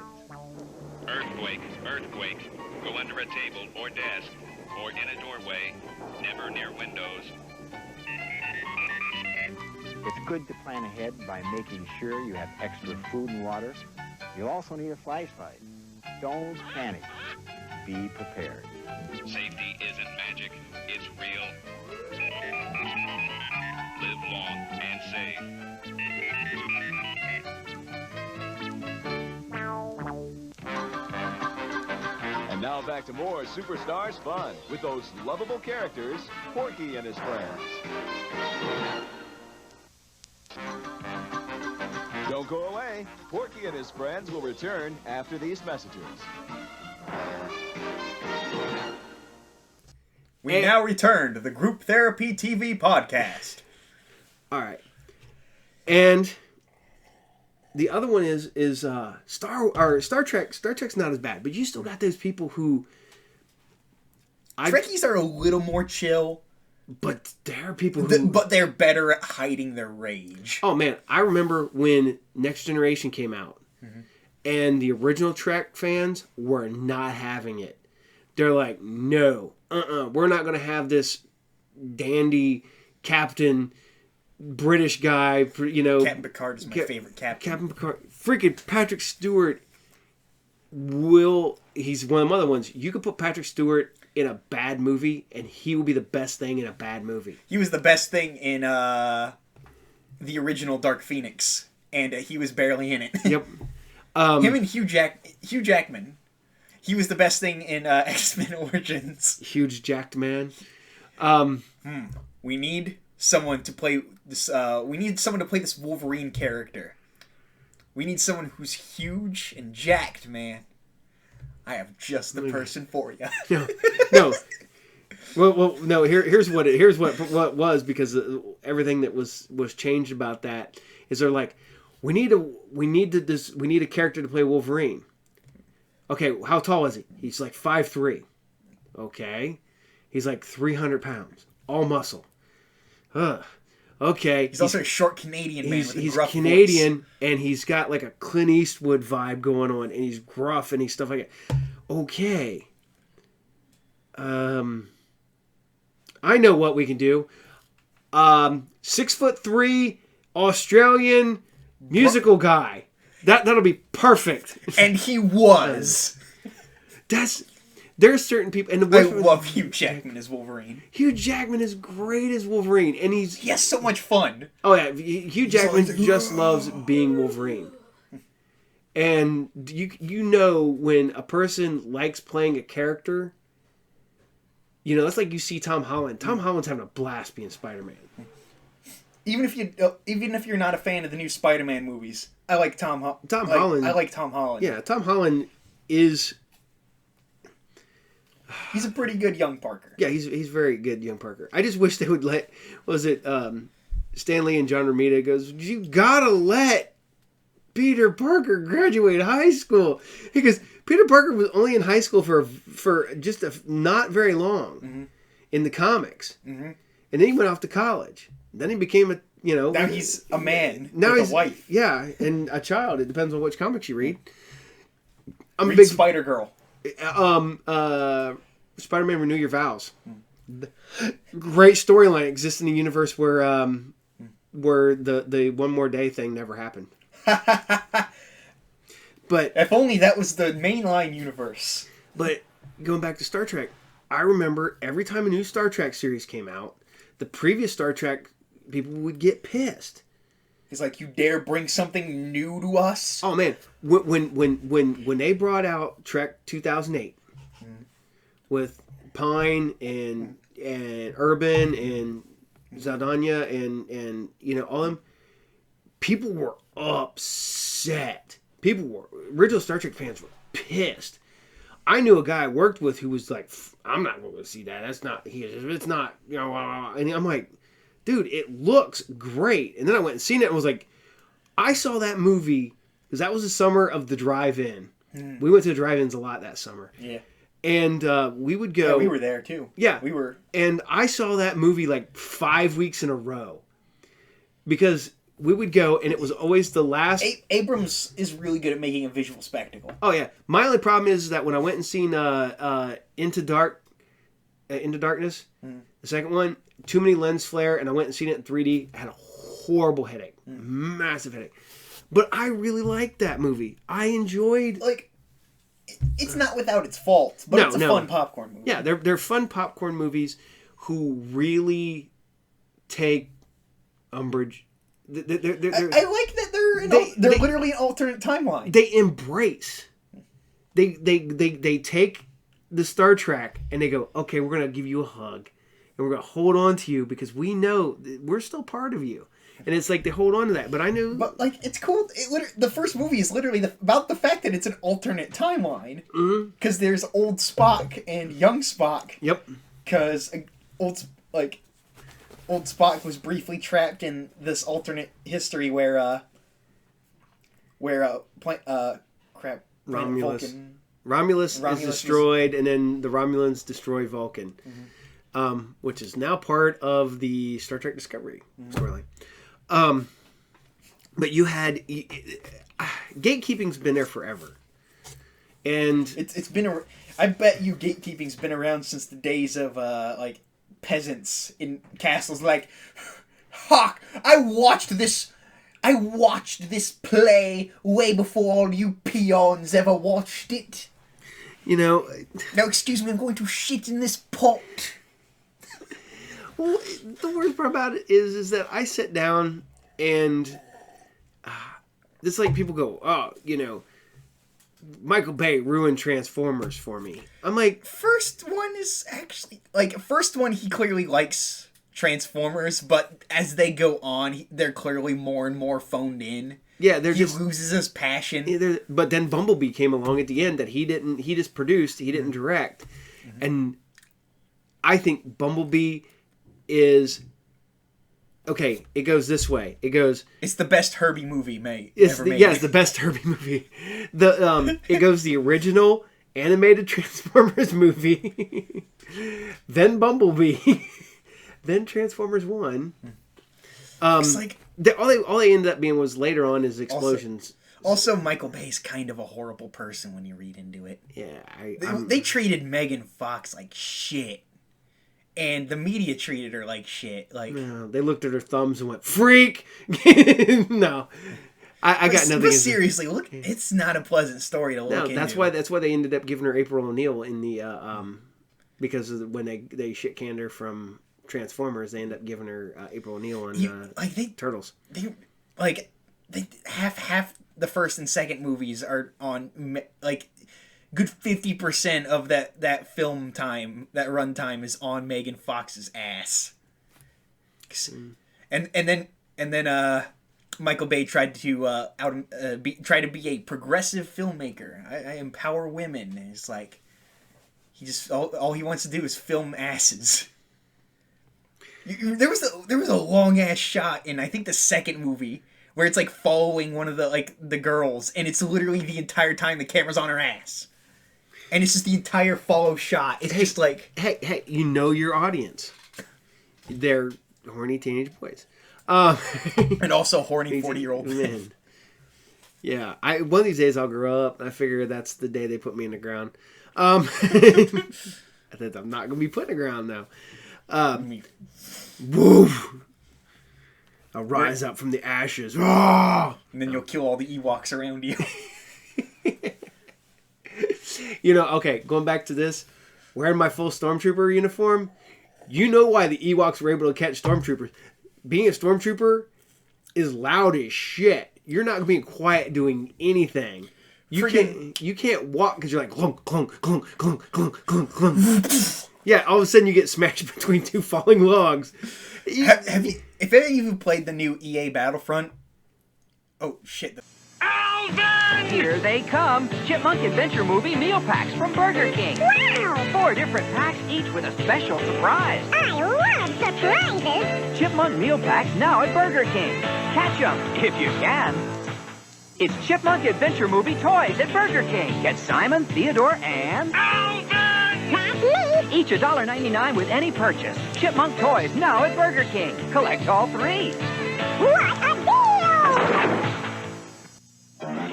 Earthquake, earthquake. Go under a table or desk, or in a doorway, never near windows. It's good to plan ahead by making sure you have extra food and water. You'll also need a flashlight. Don't panic. Be prepared. Safety isn't magic, it's real. Live long and safe. And now back to more Superstars fun with those lovable characters, Porky and his friends. Don't go away. Porky and his friends will return after these messages. We now return to the Group Therapy TV podcast. All right. And the other one is Star Trek. Star Trek's not as bad, but you still got those people who Trekkies are a little more chill, but there are people who but they're better at hiding their rage. Oh man, I remember when Next Generation came out, and the original Trek fans were not having it. They're like, no, we're not going to have this dandy captain, British guy, you know. Captain Picard is my favorite captain. Captain Picard. Freaking Patrick Stewart he's one of the other ones. You could put Patrick Stewart in a bad movie, and he will be the best thing in a bad movie. He was the best thing in the original Dark Phoenix, and he was barely in it. Yep. Him and Hugh Jackman. He was the best thing in X-Men Origins. Huge jacked man. We need someone to play this. We need someone to play this Wolverine character. We need someone who's huge and jacked, man. I have just the person for you. No. Well, no. Here's what what was, because everything that was changed about that is they're like, we need a character to play Wolverine. Okay, how tall is he? He's like 5'3". Okay, he's like 300 pounds, all muscle. Okay, he's also a short Canadian man. He's gruff Canadian, voice. And he's got like a Clint Eastwood vibe going on, and he's gruff and he's stuff like that. Okay, I know what we can do. 6'3" Australian musical guy. That'll be perfect. And he was. There's certain people, and I love Hugh Jackman as Wolverine. Hugh Jackman is great as Wolverine, and he has so much fun. Oh yeah, Hugh Jackman just loves being Wolverine. And you know when a person likes playing a character, you know, that's like you see Tom Holland. Tom Holland's having a blast being Spider-Man. Even if you're not a fan of the new Spider-Man movies, I like Tom Holland. I like Tom Holland. Yeah, Tom Holland is. He's a pretty good young Parker. Yeah, he's very good young Parker. I just wish they would let. Stan Lee and John Romita goes, you gotta let Peter Parker graduate high school. Because Peter Parker was only in high school for just not very long in the comics. Mm-hmm. And then he went off to college. Then he became now he's a man now with he's a wife. Yeah, and a child. It depends on which comics you read. I'm a big Spider-Girl. Spider-Man Renew Your Vows. Great storyline exists in the universe where the One More Day thing never happened. But if only that was the mainline universe. But going back to Star Trek, I remember every time a new Star Trek series came out, the previous Star Trek people would get pissed. It's like, you dare bring something new to us? Oh man, when they brought out Trek 2008 with Pine and Urban and Zadania and all them, people were upset. Original Star Trek fans were pissed. I knew a guy I worked with who was like, I'm not going to see that. That's not, it's not, and I'm like, dude, it looks great. And then I went and seen it and was like, I saw that movie because that was the summer of the drive-in. We went to the drive-ins a lot that summer. Yeah. And we would go. Yeah, we were there too. Yeah. We were. And I saw that movie like 5 weeks in a row because we would go and it was always the last. Abrams is really good at making a visual spectacle. Oh, yeah. My only problem is that when I went and seen Into Darkness, the second one, too many lens flare, and I went and seen it in 3D. I had a horrible headache. Massive headache. But I really liked that movie. I enjoyed... Like, it's not without its faults, but it's a fun popcorn movie. Yeah, they're fun popcorn movies who really take umbrage. I like that they're literally an alternate timeline. They embrace. They take the Star Trek and they go, okay, we're gonna give you a hug, and we're gonna hold on to you because we know we're still part of you. And it's like they hold on to that. But I knew, but like it's cool. The first movie is literally about the fact that it's an alternate timeline because there's old Spock and young Spock. Yep. Because old Spock was briefly trapped in this alternate history where Romulus is destroyed, and then the Romulans destroy Vulcan, which is now part of the Star Trek Discovery storyline. But you had gatekeeping's been there forever, and it's been. I bet you gatekeeping's been around since the days of like peasants in castles. Like, Hawk, I watched this play way before all you peons ever watched it. You know. Now, excuse me, I'm going to shit in this pot. Well, the worst part about it is that I sit down and it's like people go, oh, you know, Michael Bay ruined Transformers for me. I'm like, first one he clearly likes Transformers, but as they go on, they're clearly more and more phoned in. Yeah, he loses his passion. But then Bumblebee came along at the end that he just produced, he didn't direct. And I think Bumblebee is okay. It goes this way. It's the best Herbie movie made. It's the best Herbie movie. It goes the original animated Transformers movie, then Bumblebee, then Transformers 1. It's like all they ended up being was later on is explosions. Also, Michael Bay's kind of a horrible person when you read into it. Yeah, they treated Megan Fox like shit. And the media treated her like shit. Like, no, they looked at her thumbs and went, "Freak!" No, I got nothing. But seriously, look, it's not a pleasant story to look into. That's why they ended up giving her April O'Neil in the because of when they shit canned her from Transformers, they ended up giving her April O'Neil in Turtles. Half the first and second movies are on like. Good 50% of that film time, that run time, is on Megan Fox's ass. And then Michael Bay tried to try to be a progressive filmmaker. I empower women. And it's like he just all he wants to do is film asses. There was a long ass shot in I think the second movie where it's like following one of the girls, and it's literally the entire time the camera's on her ass. And it's just the entire follow shot. It's just like... Hey, you know your audience. They're horny teenage boys. And also horny 40-year-old men. Yeah. One of these days I'll grow up, and I figure that's the day they put me in the ground. I think I'm not going to be put in the ground now. Woo! I'll rise up from the ashes. And then you'll kill all the Ewoks around you. You know, okay, going back to this, wearing my full Stormtrooper uniform, you know why the Ewoks were able to catch Stormtroopers. Being a Stormtrooper is loud as shit. You're not being quiet doing anything. You can't walk because you're like, clunk, clunk, clunk, clunk, clunk, clunk, clunk. Yeah, all of a sudden you get smashed between two falling logs. If any of you played the new EA Battlefront, oh shit. Alvin! Here they come. Chipmunk Adventure Movie meal packs from Burger King. Wow! 4 different packs, each with a special surprise. I love surprises! Chipmunk meal packs now at Burger King. Catch 'em if you can. It's Chipmunk Adventure Movie toys at Burger King. Get Simon, Theodore, and... Alvin! That's me! Each $1.99 with any purchase. Chipmunk toys now at Burger King. Collect all 3. What a deal!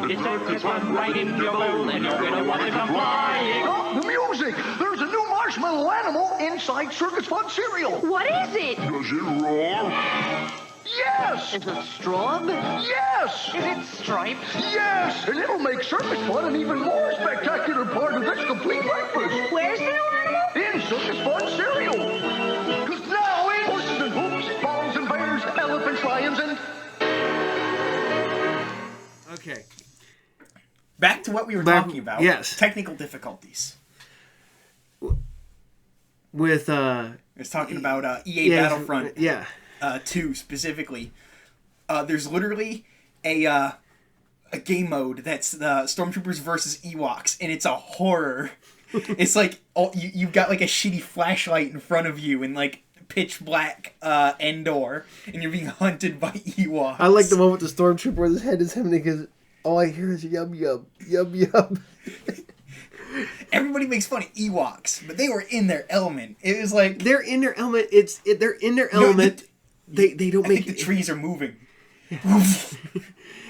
It's a one right in your bowl, and you're gonna want to come flying. Oh, the music! There's a new marshmallow animal inside Circus Fun cereal. What is it? Does it roar? Yes! Is it straw? Yes! Is it striped? Yes! And it'll make Circus Fun an even more spectacular part of this complete breakfast. Where's the new animal? In Circus Fun cereal. Because now it's horses and hoops, balls and bears, elephants, lions, and... Okay. Back to what we were talking about. Yes. Technical difficulties. With It's talking about EA yeah, Battlefront. Yeah. 2 specifically. There's literally a game mode that's the Stormtroopers versus Ewoks, and it's a horror. It's like you've got like a shitty flashlight in front of you and like pitch black Endor, and you're being hunted by Ewoks. I like the one with the Stormtrooper where his head is him because all I hear is yum yum yum yum. Everybody makes fun of Ewoks, but they were in their element. It was like They're in their element. They're in their element. They don't I make think the trees are moving.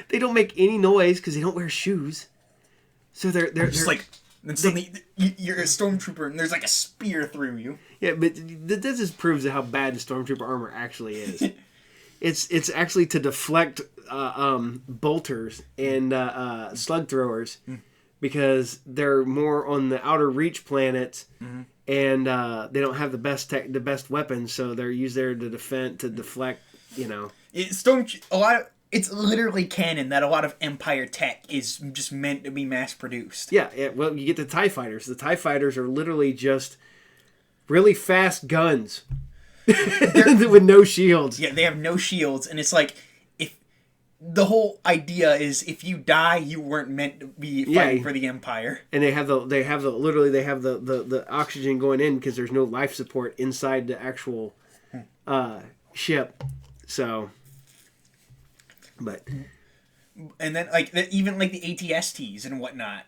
They don't make any noise because they don't wear shoes. So they're just like then suddenly you're a stormtrooper and there's like a spear through you. Yeah, but this just proves how bad the Stormtrooper armor actually is. It's actually to deflect bolters and slug throwers because they're more on the outer reach planets and they don't have the best weapons, so they're used there to deflect. You know, It's literally canon that a lot of Empire tech is just meant to be mass produced. Yeah. Well, you get the TIE fighters. The TIE fighters are literally just really fast guns with no shields. Yeah, they have no shields, and it's like if the whole idea is if you die, you weren't meant to be fighting for the Empire. And they have the oxygen going in because there's no life support inside the actual ship. So. But and then even the ATSTs and whatnot,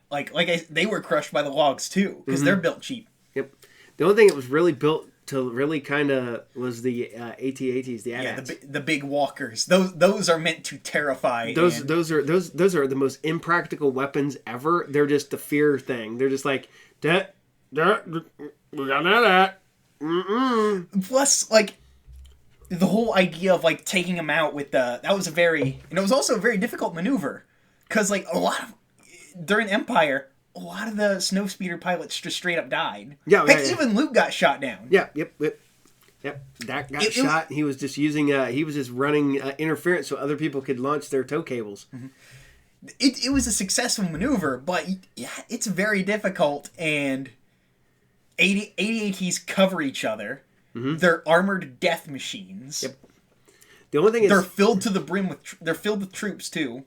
they were crushed by the logs too because they're built cheap. Yep. The only thing that was really built to really kind of was the AT-ATs, the AT-ATs. Yeah, the big walkers. Those are meant to terrify. Those are the most impractical weapons ever. They're just the fear thing. They're just like that. We got that. Plus, the whole idea of taking him out with that was it was also a very difficult maneuver because during Empire a lot of the snowspeeder pilots just straight up died. Even Luke got shot down. Yep. That got shot. He was just using he was just running interference so other people could launch their tow cables. It was a successful maneuver, but yeah, it's very difficult, and AT-ATs cover each other. They're armored death machines. Yep. The only thing is they're filled to the brim they're filled with troops too.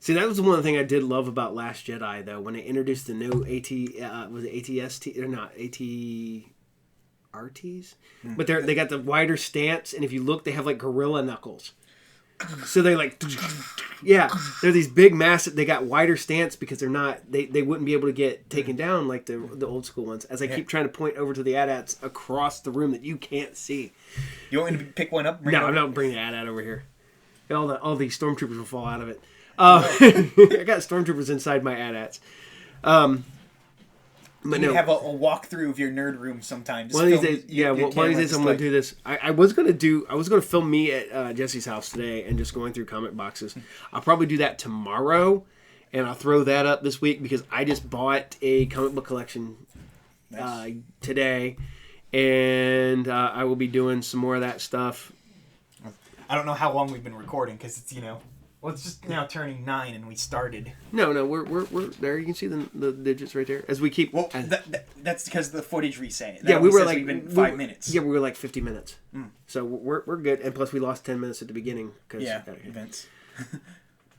See, that was one thing I did love about Last Jedi, though, when they introduced the new was it ATST or not AT-RTs? But they got the wider stance, and if you look, they have gorilla knuckles. So they they're these big massive. They got wider stance because they're not. They wouldn't be able to get taken down like the old school ones. As I keep trying to point over to the AT-ATs across the room that you can't see. You want me to pick one up? No, I'm not bringing the AT-AT over here. All these stormtroopers will fall out of it. I got stormtroopers inside my AT-ATs. But you have a walkthrough of your nerd room sometime. One of these days, one of these days I'm going to do this. I was going to film me at Jesse's house today and just going through comic boxes. I'll probably do that tomorrow, and I'll throw that up this week because I just bought a comic book collection today, and I will be doing some more of that stuff. I don't know how long we've been recording because it's it's just now turning 9 and we started. No, we're there. You can see the digits right there as we keep. Well, that's because the footage reset. We were we've been 5 minutes. Yeah, we were 50 minutes. So we're good, and plus we lost 10 minutes at the beginning. Events.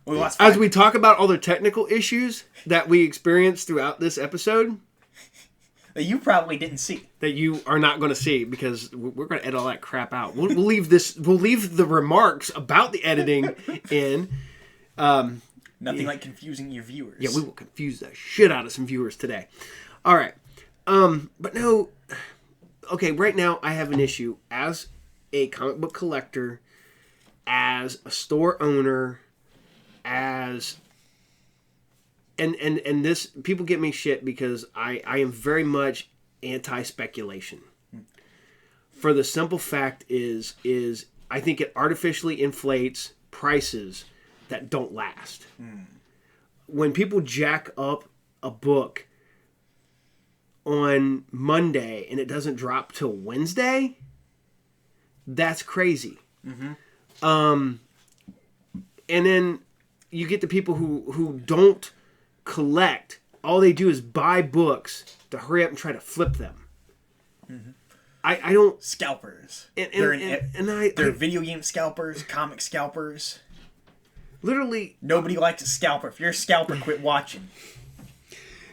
We lost as we talk about all the technical issues that we experienced throughout this episode. That you probably didn't see. That you are not going to see because we're going to edit all that crap out. We'll leave the remarks about the editing in. Nothing like confusing your viewers. Yeah, we will confuse the shit out of some viewers today. All right. But no. Okay, right now I have an issue as a comic book collector, as a store owner, as... And this, people give me shit because I am very much anti-speculation. For the simple fact is I think it artificially inflates prices that don't last. When people jack up a book on Monday and it doesn't drop till Wednesday, that's crazy. And then you get the people who don't collect. All they do is buy books to hurry up and try to flip them. I don't... Scalpers. They're video game scalpers, comic scalpers. Literally... Nobody likes a scalper. If you're a scalper, quit watching.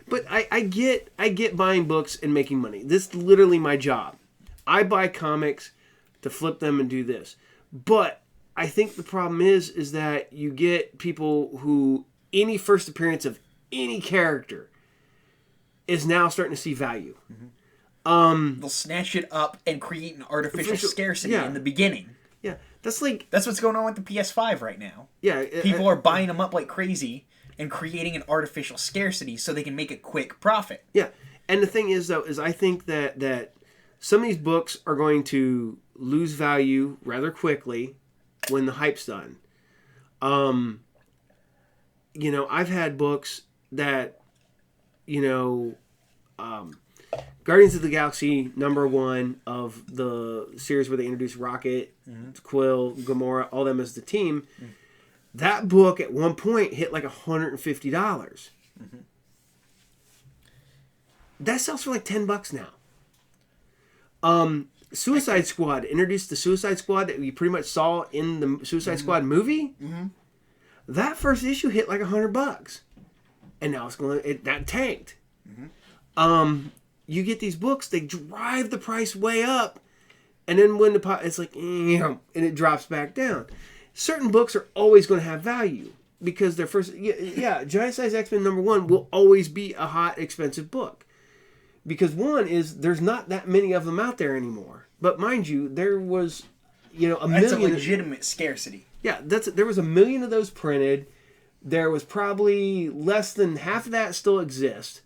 But I get buying books and making money. This is literally my job. I buy comics to flip them and do this. But I think the problem is that you get people who any first appearance of any character is now starting to see value. They'll snatch it up and create an artificial scarcity in the beginning. Yeah, that's what's going on with the PS5 right now. Yeah, people are buying them up like crazy and creating an artificial scarcity so they can make a quick profit. Yeah, and the thing is though, is I think that some of these books are going to lose value rather quickly when the hype's done. I've had books that, Guardians of the Galaxy #1 of the series where they introduced Rocket, Quill, Gamora, all them as the team. That book at one point hit like $150. That sells for like $10 now. Suicide Squad introduced the Suicide Squad that we pretty much saw in the Suicide Squad movie. That first issue hit like $100, and now that tanked. You get these books, they drive the price way up, and then when it's like, and it drops back down. Certain books are always going to have value because they're first. Yeah, Giant Size X-Men #1 will always be a hot, expensive book because one is there's not that many of them out there anymore. But mind you, there was, a million. That's a legitimate scarcity. Yeah, there was 1 million of those printed. There was probably less than half of that still exist.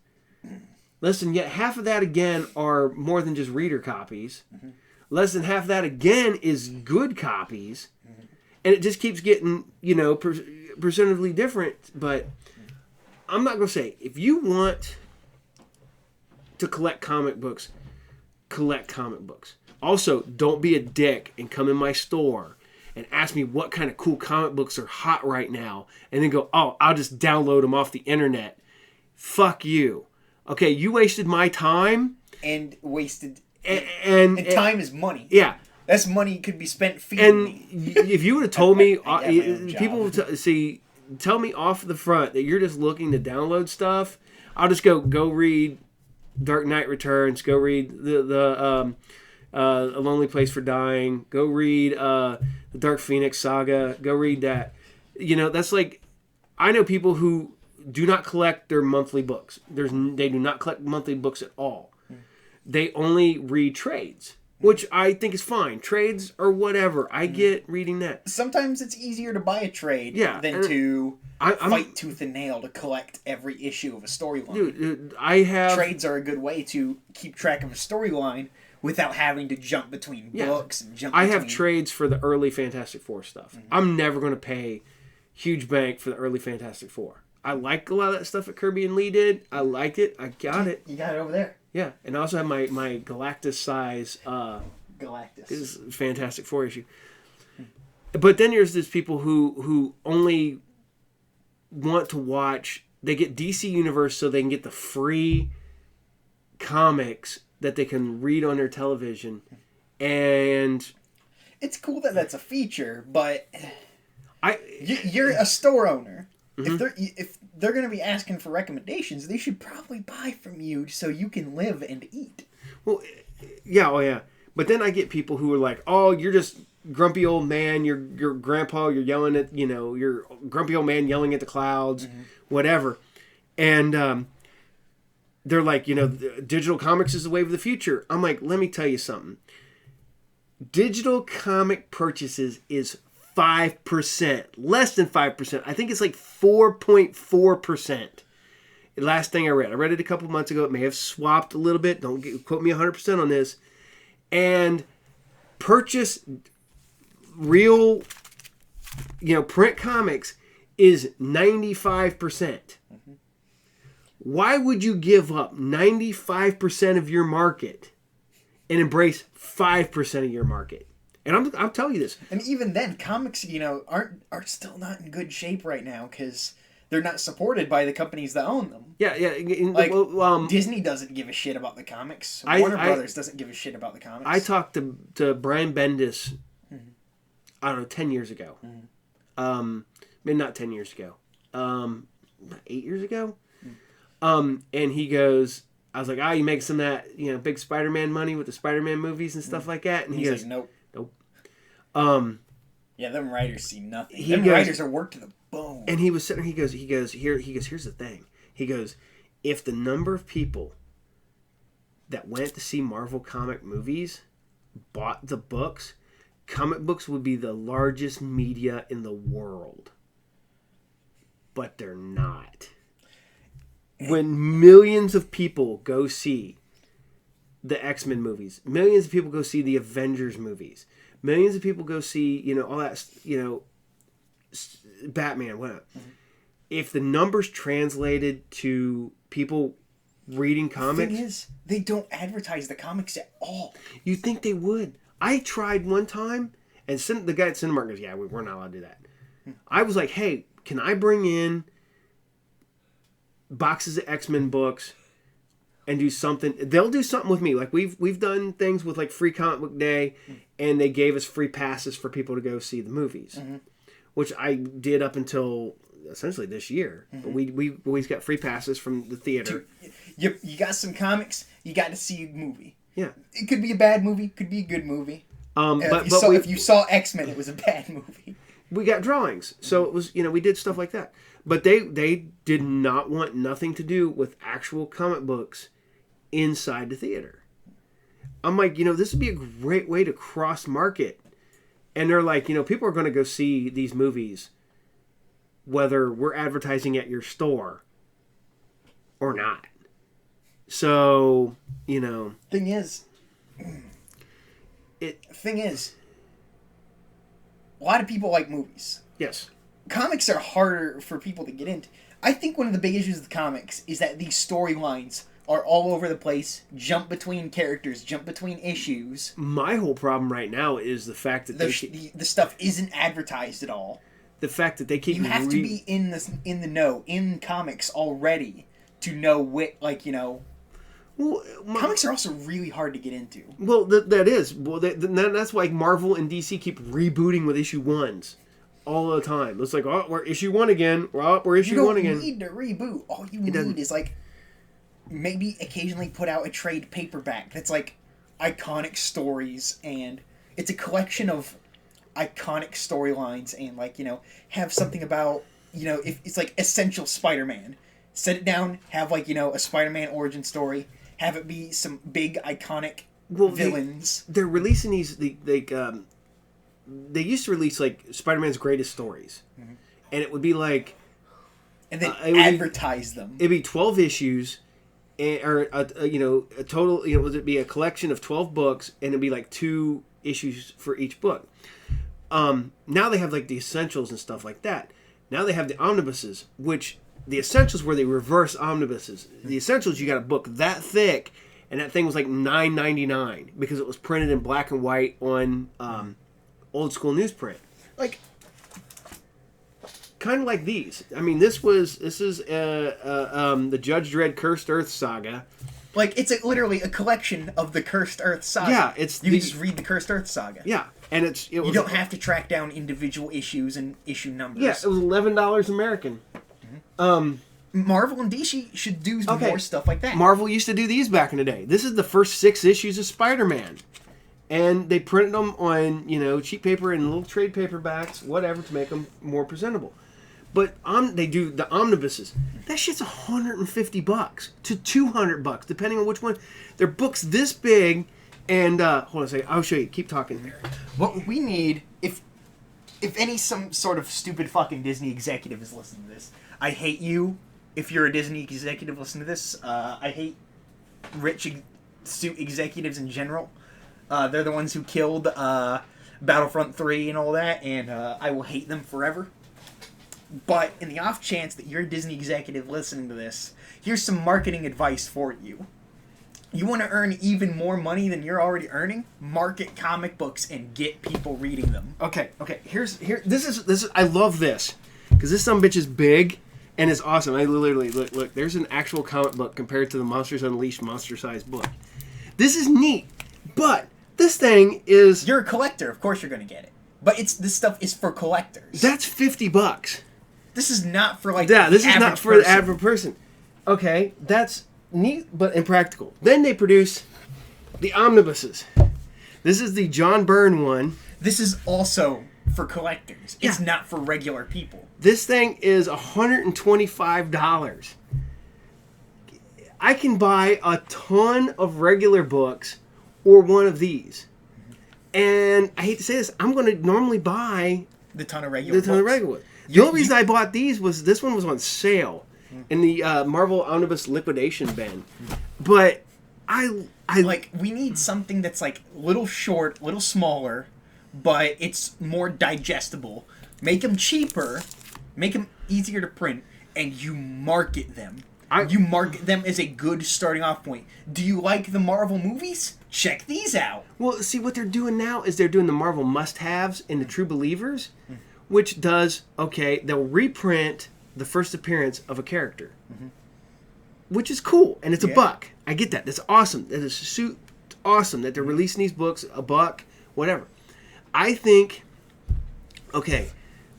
Less than yet half of that again are more than just reader copies. Less than half of that again is good copies. And it just keeps getting, percentively different. But I'm not going to say, if you want to collect comic books, collect comic books. Also, don't be a dick and come in my store and ask me what kind of cool comic books are hot right now. And then go, oh, I'll just download them off the internet. Fuck you. Okay, you wasted my time. And wasted... And time is money. Yeah. That's money could be spent feeding me. If you would have told me... people would tell me off the front that you're just looking to download stuff, I'll just go read Dark Knight Returns, go read the A Lonely Place for Dying, go read the Dark Phoenix Saga, go read that. That's like... I know people who do not collect their monthly books. They do not collect monthly books at all. They only read trades, which I think is fine. Trades or whatever. I get reading that. Sometimes it's easier to buy a trade than to fight tooth and nail to collect every issue of a storyline. Dude, trades are a good way to keep track of a storyline without having to jump between books and jump between... I have trades for the early Fantastic Four stuff. I'm never going to pay huge bank for the early Fantastic Four. I like a lot of that stuff that Kirby and Lee did. I liked it. I got it. You got it over there. Yeah, and I also have my Galactus size Galactus is Fantastic Four issue. But then there's these people who only want to watch. They get DC Universe so they can get the free comics that they can read on their television, and it's cool that that's a feature. But you're a store owner. If they're going to be asking for recommendations, they should probably buy from you so you can live and eat. Well, yeah, oh yeah. But then I get people who are like, "Oh, you're just grumpy old man. Your grandpa. You're yelling at you're grumpy old man yelling at the clouds, whatever." And they're like, digital comics is the wave of the future. I'm like, let me tell you something. Digital comic purchases is 5%, less than 5%. I think it's like 4.4%. The last thing I read it a couple months ago. It may have swapped a little bit. Don't quote me 100% on this. And purchase real, print comics is 95%. Why would you give up 95% of your market and embrace 5% of your market? And I'm telling you this. And even then, comics, are still not in good shape right now because they're not supported by the companies that own them. Yeah. Like, Disney doesn't give a shit about the comics. Warner Brothers doesn't give a shit about the comics. I talked to Brian Bendis, I don't know, 10 years ago. Maybe not 10 years ago. 8 years ago? And he goes, I was like, you make some of that, big Spider-Man money with the Spider-Man movies and stuff like that? And he goes, like, nope. Yeah, them writers see nothing. Writers are worked to the bone. And he was sitting there, he goes, here's the thing. He goes, if the number of people that went to see Marvel comic movies bought the books, comic books would be the largest media in the world. But they're not. When millions of people go see the X-Men movies, millions of people go see the Avengers movies, millions of people go see, all that, Batman, whatever. If the numbers translated to people reading comics... The thing is, they don't advertise the comics at all. You'd think they would. I tried one time, and the guy at Cinemark goes, yeah, we're not allowed to do that. I was like, hey, can I bring in boxes of X-Men books and do something? They'll do something with me. Like, we've done things with, like, Free Comic Book Day, and they gave us free passes for people to go see the movies, which I did up until essentially this year. But we always got free passes from the theater. You got some comics, you got to see a movie. Yeah. It could be a bad movie, could be a good movie. If you saw X-Men, it was a bad movie. We got drawings. So it was, we did stuff like that. But they did not want nothing to do with actual comic books inside the theater. I'm like, this would be a great way to cross market. And they're like, people are going to go see these movies whether we're advertising at your store or not. So, Thing is, a lot of people like movies. Yes. Comics are harder for people to get into. I think one of the big issues with comics is that these storylines are all over the place, jump between characters, jump between issues. My whole problem right now is the fact that the stuff isn't advertised at all. The fact that they keep... You have to be in the know, in comics already, to know what, Well, comics are also really hard to get into. Well, that is. Well, that's why Marvel and DC keep rebooting with issue 1s all the time. It's like, we're issue 1 again. We're issue 1 again. You don't need to reboot. All you need is, maybe occasionally put out a trade paperback that's, iconic stories, and it's a collection of iconic storylines, and, have something about, if it's, Essential Spider-Man. Set it down, have, a Spider-Man origin story, have it be some big, iconic villains. They're releasing these, they used to release, Spider-Man's greatest stories. Mm-hmm. And it would be and then advertise them. It'd be 12 issues, or, a total, would it be a collection of 12 books, and it'd be, 2 issues for each book. Now they have, the Essentials and stuff like that. Now they have the omnibuses, which... The Essentials were the reverse omnibuses. The Essentials, you got a book that thick, and that thing was $9.99 because it was printed in black and white on old school newsprint. Kind of like these. I mean, this is the Judge Dredd Cursed Earth saga. It's literally a collection of the Cursed Earth saga. Yeah, you can just read the Cursed Earth saga. Yeah, and you don't have to track down individual issues and issue numbers. Yeah, it was $11 American. Marvel and DC should do more stuff like that. Marvel used to do these back in the day. This is the first 6 issues of Spider-Man. And they printed them on, cheap paper and little trade paperbacks, whatever, to make them more presentable. But they do the omnibuses. That shit's $150 to $200, depending on which one. They're books this big, and hold on a second, I'll show you. Keep talking. What we need, if some sort of stupid fucking Disney executive is listening to this, I hate you. If you're a Disney executive listening to this, I hate rich suit executives in general. They're the ones who killed Battlefront 3 and all that, and I will hate them forever. But in the off chance that you're a Disney executive listening to this, here's some marketing advice for you. You want to earn even more money than you're already earning? Market comic books and get people reading them. Okay. This is. I love this because this sumbitch is big and it's awesome. I literally look. There's an actual comic book compared to the Monsters Unleashed monster-sized book. This is neat, but this thing is. You're a collector, of course you're going to get it. But this stuff is for collectors. That's $50. This is not for like. Yeah, this is not for the average person. Okay, that's neat but impractical. Then they produce the omnibuses. This is the John Byrne one. This is also for collectors. It's not for regular people. This thing is $125. I can buy a ton of regular books or one of these. And I hate to say this, I'm going to normally buy the ton of regular books. The only reason I bought these was this one was on sale in the Marvel Omnibus liquidation bin. But I like, we need something that's like little short, little smaller, but it's more digestible. Make them cheaper, make them easier to print, and you market them. You market them as a good starting off point. Do you like the Marvel movies? Check these out. Well, see, what they're doing now is they're doing the Marvel must-haves and the True Believers, which does, they'll reprint the first appearance of a character, which is cool, and it's a buck. I get that. That's awesome. That is awesome that they're releasing these books, $1, whatever. I think,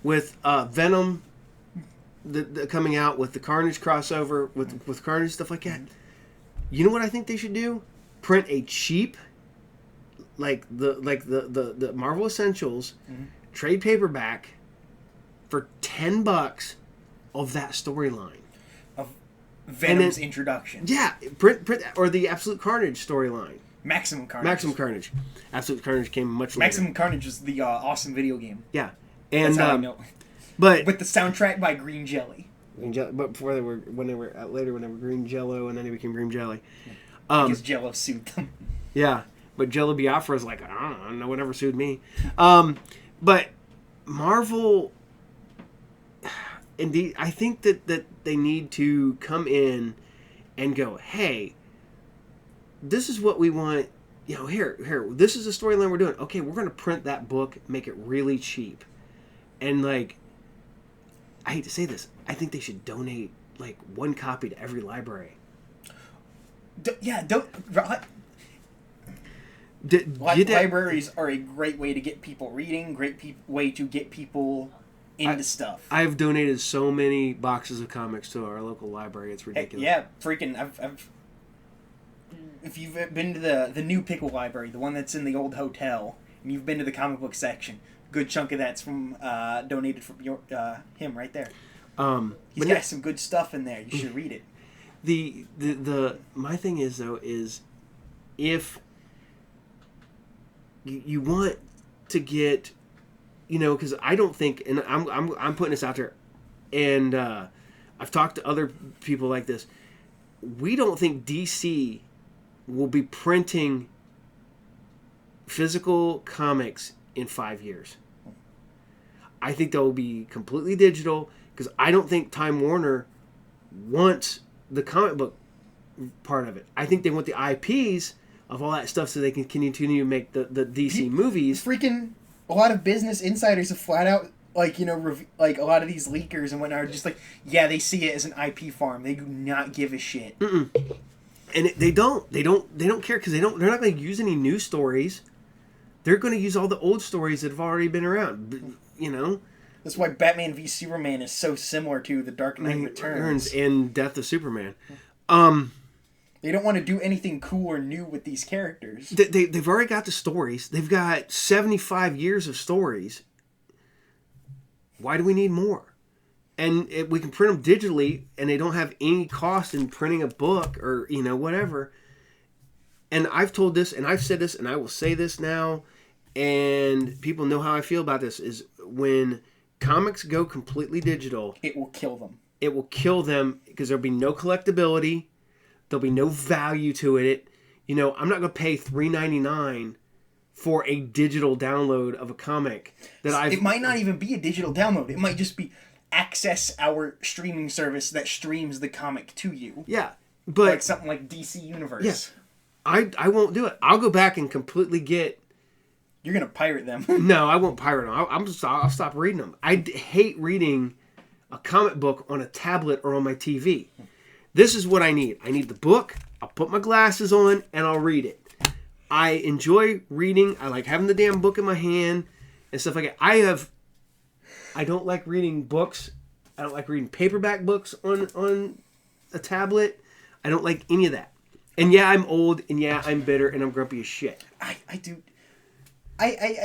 with Venom the coming out, with the Carnage crossover, with Carnage, stuff like that, you know what I think they should do? Print a cheap, like the Marvel Essentials, trade paperback for $10 of that storyline. Of Venom's introduction. Yeah, print or the Absolute Carnage storyline. Maximum Carnage. Absolute Carnage came much later. Maximum Carnage was the awesome video game. Yeah, and that's how I know. But with the soundtrack by Green Jelly. But before when they were Green Jello, and then they became Green Jelly. Because Jello sued them. Yeah, but Jello Biafra is like, I don't know, whatever sued me. But Marvel, indeed, I think that they need to come in and go, hey, this is what we want. Here, this is the storyline we're doing. Okay, we're going to print that book, make it really cheap. And, like, I hate to say this, I think they should donate, like, 1 copy to every library. Libraries are a great way to get people reading, way to get people into stuff. I've donated so many boxes of comics to our local library, it's ridiculous. I've if you've been to the new Pickle Library, the one that's in the old hotel, and you've been to the comic book section, good chunk of that's from donated from him right there. He's got some good stuff in there. You should read it. My thing is though is if you want to get, because I don't think, and I'm putting this out there, and I've talked to other people like this. We don't think DC will be printing physical comics in 5 years. I think they'll be completely digital because I don't think Time Warner wants the comic book part of it. I think they want the IPs of all that stuff so they can continue to make the DC movies. Freaking a lot of business insiders have flat out, like, like a lot of these leakers and whatnot are just like, yeah, they see it as an IP farm. They do not give a shit. And they don't care because they're not going to use any new stories. They're going to use all the old stories that have already been around. That's why Batman v Superman is so similar to The Dark Knight Returns and Death of Superman. They don't want to do anything cool or new with these characters. They've already got the stories. They've got 75 years of stories. Why do we need more? And we can print them digitally, and they don't have any cost in printing a book or whatever. And I've told this, and I've said this, and I will say this now, and people know how I feel about this, is when comics go completely digital, it will kill them. It will kill them because there'll be no collectability. There'll be no value to it. I'm not going to pay $3.99 for a digital download of a comic that It might not even be a digital download. It might just be access our streaming service that streams the comic to you. Yeah, but like something like DC Universe. Yes, I won't do it. I'll go back and completely get. You're gonna pirate them. No, I won't pirate them. I'll stop reading them. I hate reading a comic book on a tablet or on my TV. This is what I need. I need the book. I'll put my glasses on and I'll read it. I enjoy reading. I like having the damn book in my hand and stuff like that. I don't like reading books. I don't like reading paperback books on a tablet. I don't like any of that. And yeah, I'm old, and yeah, I'm bitter, and I'm grumpy as shit. I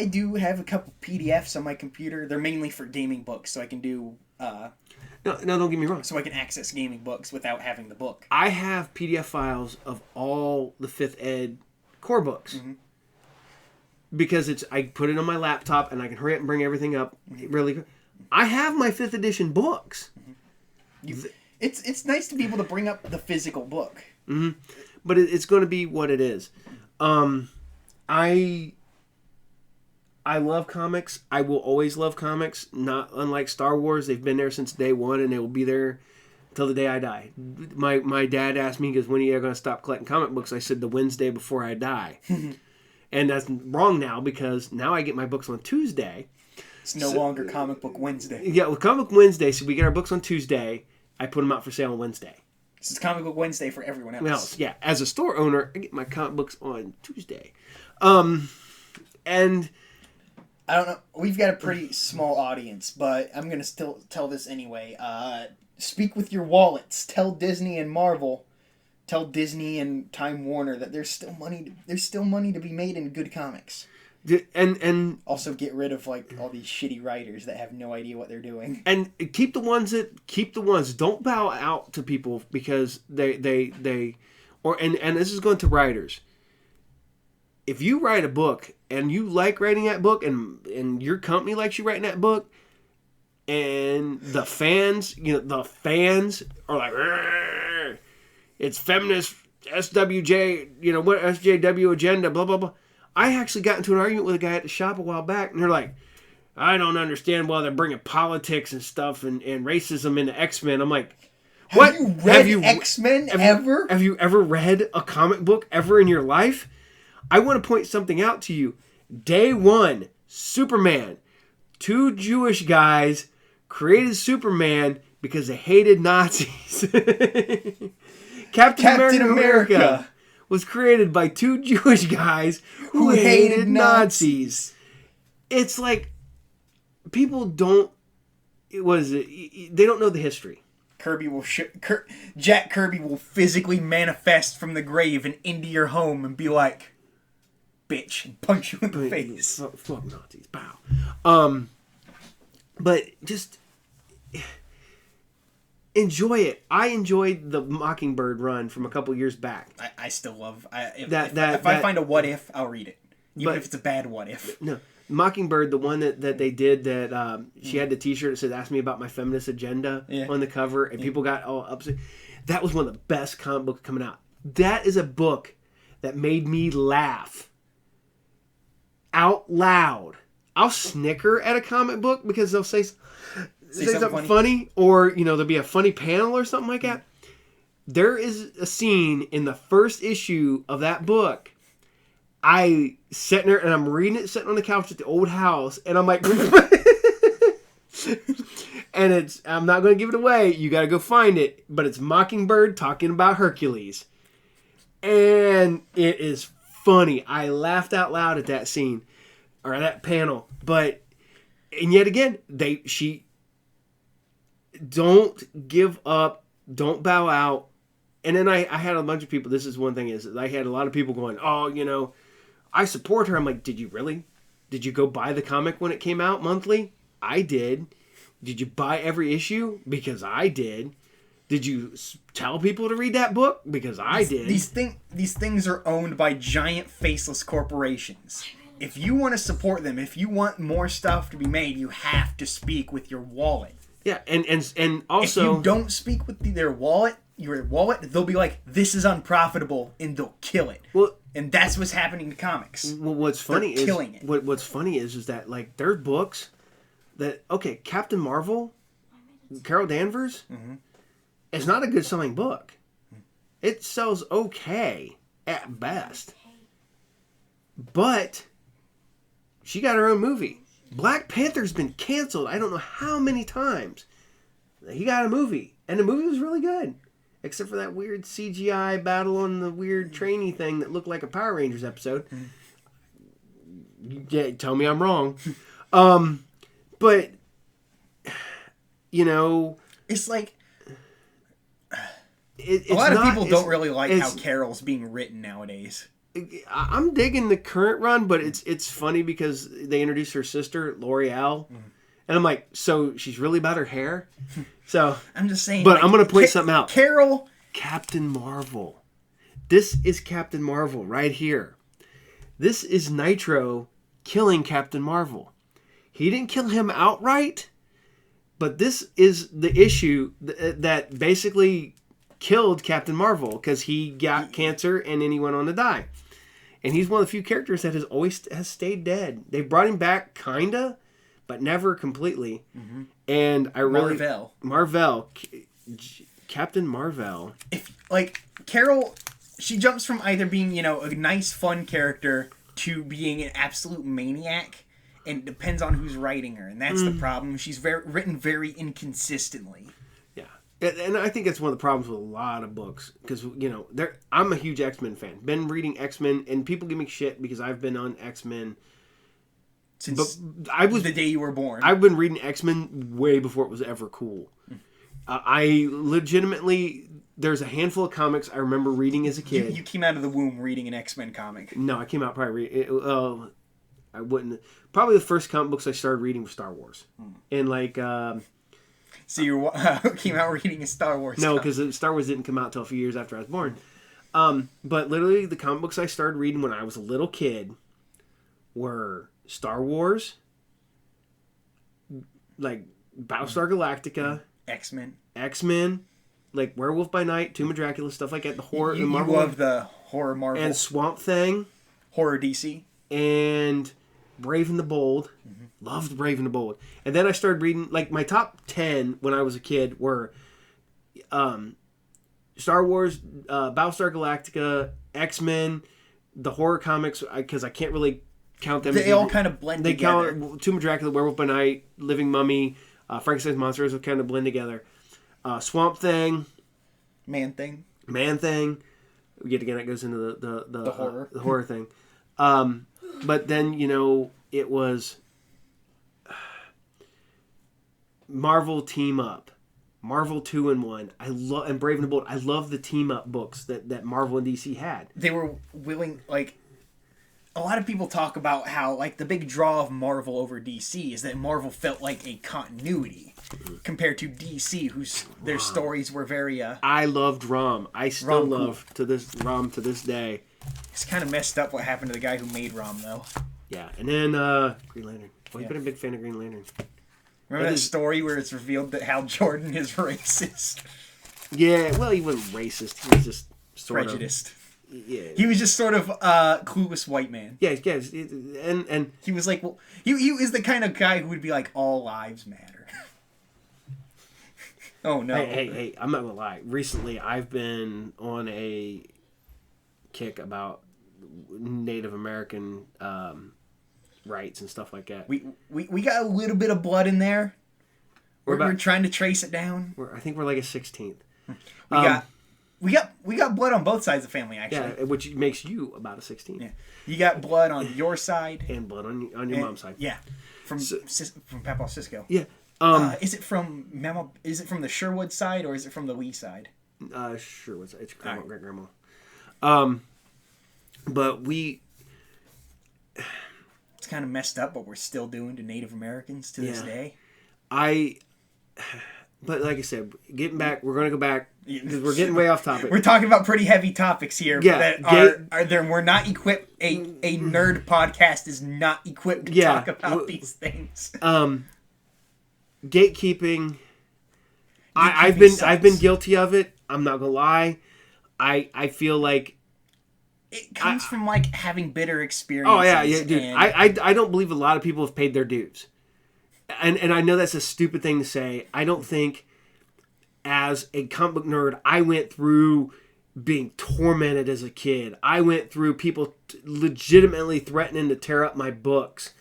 do have a couple PDFs on my computer. They're mainly for gaming books, so I can do... No, don't get me wrong. So I can access gaming books without having the book. I have PDF files of all the 5th Ed core books. Mm-hmm. Because I put it on my laptop, and I can hurry up and bring everything up really quick. I have my 5th edition books. Mm-hmm. It's nice to be able to bring up the physical book. Mm-hmm. But it's going to be what it is. I love comics. I will always love comics. Not unlike Star Wars. They've been there since day one, and they will be there until the day I die. My dad asked me, because when are you going to stop collecting comic books? I said the Wednesday before I die. And that's wrong now, because now I get my books on Tuesday. It's no longer Comic Book Wednesday. Yeah, with Comic Book Wednesday, so we get our books on Tuesday. I put them out for sale on Wednesday. This is Comic Book Wednesday for everyone else. Yeah, as a store owner, I get my comic books on Tuesday. And I don't know. We've got a pretty small audience, but I'm going to still tell this anyway. Speak with your wallets. Tell Disney and Marvel, tell Disney and Time Warner that there's still money to be made in good comics. And also get rid of like all these shitty writers that have no idea what they're doing. And keep the ones. Don't bow out to people because they and this is going to writers. If you write a book and you like writing that book and your company likes you writing that book, and the fans are like, it's feminist SWJ, what SJW agenda, blah blah blah. I actually got into an argument with a guy at the shop a while back, and they're like, I don't understand why they're bringing politics and stuff and racism into X-Men. I'm like, what? Have you read X-Men ever? Have you ever read a comic book ever in your life? I want to point something out to you. Day one, Superman. 2 Jewish guys created Superman because they hated Nazis. Captain America was created by 2 Jewish guys who hated Nazis. It's like people don't. They don't know the history. Jack Kirby will physically manifest from the grave and into your home and be like, "Bitch," and punch you in the face. Fuck Nazis, bow. But just enjoy it. I enjoyed the Mockingbird run from a couple years back. I still love if I find a what if, I'll read it, even if it's a bad what if. No, Mockingbird, the one that they did that she had the T-shirt that said "Ask me about my feminist agenda" on the cover, and people got all upset. That was one of the best comic books coming out. That is a book that made me laugh out loud. I'll snicker at a comic book because they'll say something funny, or there'll be a funny panel or something like that. There is a scene in the first issue of that book. I sitting there and I'm reading it, sitting on the couch at the old house, and I'm like, and I'm not going to give it away. You got to go find it, but it's Mockingbird talking about Hercules, and it is funny. I laughed out loud at that scene or that panel, and yet again, she don't give up, don't bow out. And then I had a bunch of people. This is one thing is I had a lot of people going, oh, I support her. I'm like, did you really? Did you go buy the comic when it came out monthly? I did. Did you buy every issue? Because I did. Did you tell people to read that book? Because I did. These things are owned by giant faceless corporations. If you want to support them, if you want more stuff to be made, you have to speak with your wallet. Yeah, and also, if you don't speak with your wallet, they'll be like, this is unprofitable, and they'll kill it. Well, And that's what's happening to comics. Well, what's funny They're is killing it. What's funny is that like there's books that Captain Marvel, Carol Danvers, is not a good selling book. It sells okay at best, but she got her own movie. Black Panther's been canceled. I don't know how many times. He got a movie, and the movie was really good. Except for that weird CGI battle on the weird trainee thing that looked like a Power Rangers episode. Yeah, tell me I'm wrong. But, you know... It's like... It's a lot of not, people don't really like how Carol's being written nowadays. I'm digging the current run, but it's funny because they introduced her sister, L'Oreal. And I'm like, so she's really about her hair? So I'm just saying. But I'm going to point something out. Carol. Captain Marvel. This is Captain Marvel right here. This is Nitro killing Captain Marvel. He didn't kill him outright, but this is the issue that basically killed Captain Marvel because he got cancer and then he went on to die. And he's one of the few characters that has stayed dead. They brought him back, kinda, but never completely. And I really Marvel, Captain Marvel. If like Carol, she jumps from either being a nice fun character to being an absolute maniac, and it depends on who's writing her, and that's the problem. She's written very inconsistently. Yeah, and I think that's one of the problems with a lot of books because I'm a huge X-Men fan. Been reading X-Men, and people give me shit because I've been on X-Men. Since the day you were born. I've been reading X-Men way before it was ever cool. I legitimately, there's a handful of comics I remember reading as a kid. You came out of the womb reading an X-Men comic. No, I came out probably I wouldn't. Probably the first comic books I started reading were Star Wars. And like... so you came out reading a Star Wars No, because Star Wars didn't come out until a few years after I was born. But literally, the comic books I started reading when I was a little kid were Star Wars, like Battlestar Galactica, X-Men, like Werewolf by Night, Tomb of Dracula, stuff like that. The horror, you love the horror Marvel and Swamp Thing, horror DC, and Brave and the Bold. Loved Brave and the Bold. And then I started reading, like my top 10 when I was a kid were Star Wars, Battlestar Galactica, X-Men, the horror comics, because I can't really count them. They all kind of blend together. Count Tomb of Dracula, Werewolf by Night, Living Mummy, Frankenstein's Monsters will kind of blend together. Swamp Thing. Man Thing. Yet again, it goes into the horror. The horror thing. But then, it was Marvel Team Up. Marvel 2-in-1. And Brave and the Bold. I love the team up books that Marvel and DC had. They were willing, like, a lot of people talk about how, like, the big draw of Marvel over DC is that Marvel felt like a continuity compared to DC, their stories were very, I loved Rom. I still love Rom to this day. It's kind of messed up what happened to the guy who made Rom, though. Yeah, and then Green Lantern. Well, you've been a big fan of Green Lantern. Remember that story where it's revealed that Hal Jordan is racist? Yeah, well, he wasn't racist. He was just sort prejudiced. Yeah, he was just sort of clueless white man. Yeah, and he was like, well, he is the kind of guy who would be like, all lives matter. Oh no! Hey! I'm not gonna lie. Recently, I've been on a kick about Native American rights and stuff like that. We got a little bit of blood in there. We're trying to trace it down. I think we're like a 16th. We got blood on both sides of the family, actually. Yeah, which makes you about a 16th. Yeah, you got blood on your side and blood on your mom's side. Yeah, from Papa Cisco. Yeah. Is it from the Sherwood side or is it from the Lee side? Sherwood side. It's great grandma. But it's kind of messed up what we're still doing to Native Americans to this day. But like I said, we're going to go back because we're getting way off topic. We're talking about pretty heavy topics here. Yeah, that we're not equipped. A nerd podcast is not equipped to talk about these things. Gatekeeping. I've been guilty of it. I'm not gonna lie. I feel like it comes from like having bitter experiences. Oh yeah, dude. And... I don't believe a lot of people have paid their dues, and I know that's a stupid thing to say. I don't think, as a comic book nerd, I went through being tormented as a kid. I went through people legitimately threatening to tear up my books.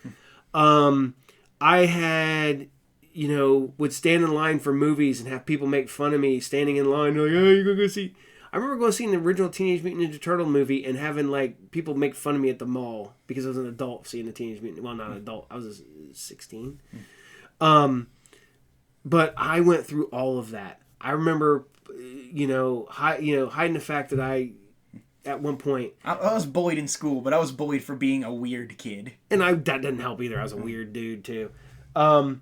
I had, would stand in line for movies and have people make fun of me standing in line. Like, oh, you're going to go see... I remember going to see the original Teenage Mutant Ninja Turtle movie and having, like, people make fun of me at the mall because I was an adult seeing the Teenage Mutant... Well, not an adult. I was 16. But I went through all of that. I remember, hiding the fact that I... At one point, I was bullied in school, but I was bullied for being a weird kid, and that didn't help either. I was a weird dude too. I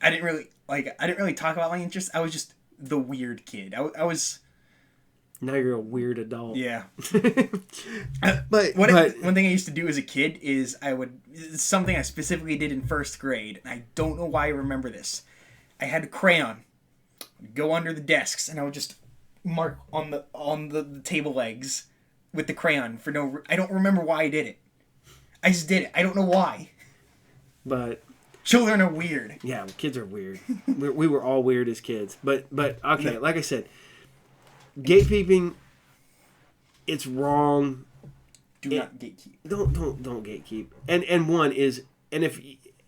didn't really talk about my interests. I was just the weird kid. I was. Now you're a weird adult. Yeah. One thing I used to do as a kid is something I specifically did in first grade, and I don't know why I remember this. I had a crayon, I'd go under the desks, and I would just mark on the table legs with the crayon I don't remember why I did it. I just did it. I don't know why. But children are weird. Yeah, kids are weird. we were all weird as kids. But okay, like I said, gatekeeping, it's wrong. Do not gatekeep. Don't gatekeep.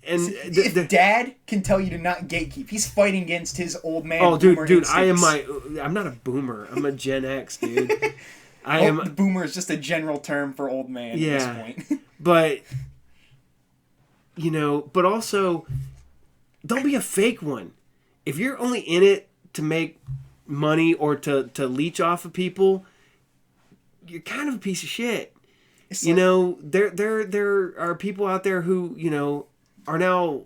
If Dad can tell you to not gatekeep, he's fighting against his old man. Oh, dude, I'm not a boomer. I'm a Gen X, dude. The boomer is just a general term for old man at this point. But but also, don't be a fake one. If you're only in it to make money or to leech off of people, you're kind of a piece of shit. There are people out there who are now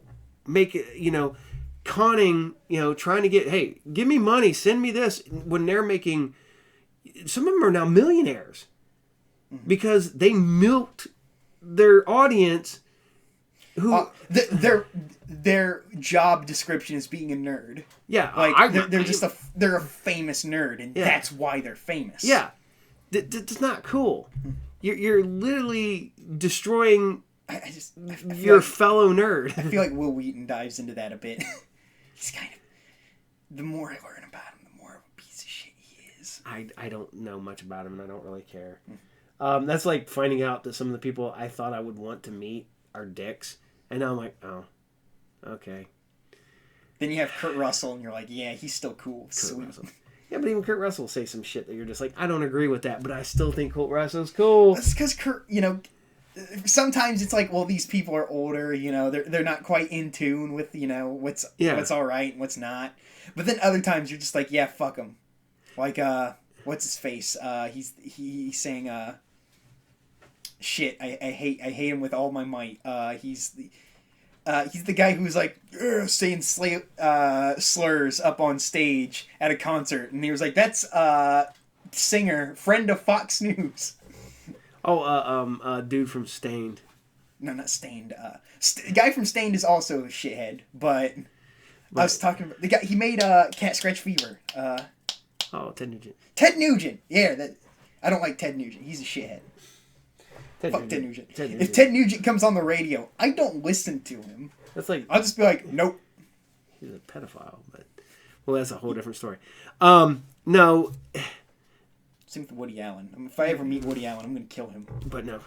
conning, trying to get, hey, give me money, send me this, when they're making, some of them are now millionaires because they milked their audience who... their job description is being a nerd. Yeah. They're a famous nerd, and that's why they're famous. Yeah. That's not cool. You're literally destroying... your fellow nerd. I feel like Will Wheaton dives into that a bit. He's kind of... The more I learn about him, the more of a piece of shit he is. I don't know much about him, and I don't really care. That's like finding out that some of the people I thought I would want to meet are dicks. And now I'm like, oh, okay. Then you have Kurt Russell, and you're like, yeah, he's still cool. Sweet. Russell. Yeah, but even Kurt Russell will say some shit that you're just like, I don't agree with that, but I still think Kurt Russell's cool. That's because Kurt, sometimes it's like, well, these people are older, they're not quite in tune with, what's all right and what's not. But then other times you're just like, yeah, fuck him. Like, what's his face? He's saying, shit, I hate him with all my might. He's the guy who's like saying slurs up on stage at a concert, and he was like, that's singer, friend of Fox News. Oh, dude from Stained. No, not Stained. Guy from Stained is also a shithead, but I was talking about the guy. He made Cat Scratch Fever. Ted Nugent. Ted Nugent. Yeah, I don't like Ted Nugent. He's a shithead. Fuck Ted Nugent. If Ted Nugent comes on the radio, I don't listen to him. That's like... I'll just be like, nope. He's a pedophile, but... Well, that's a whole different story. No... Same with Woody Allen. If I ever meet Woody Allen, I'm going to kill him. But no.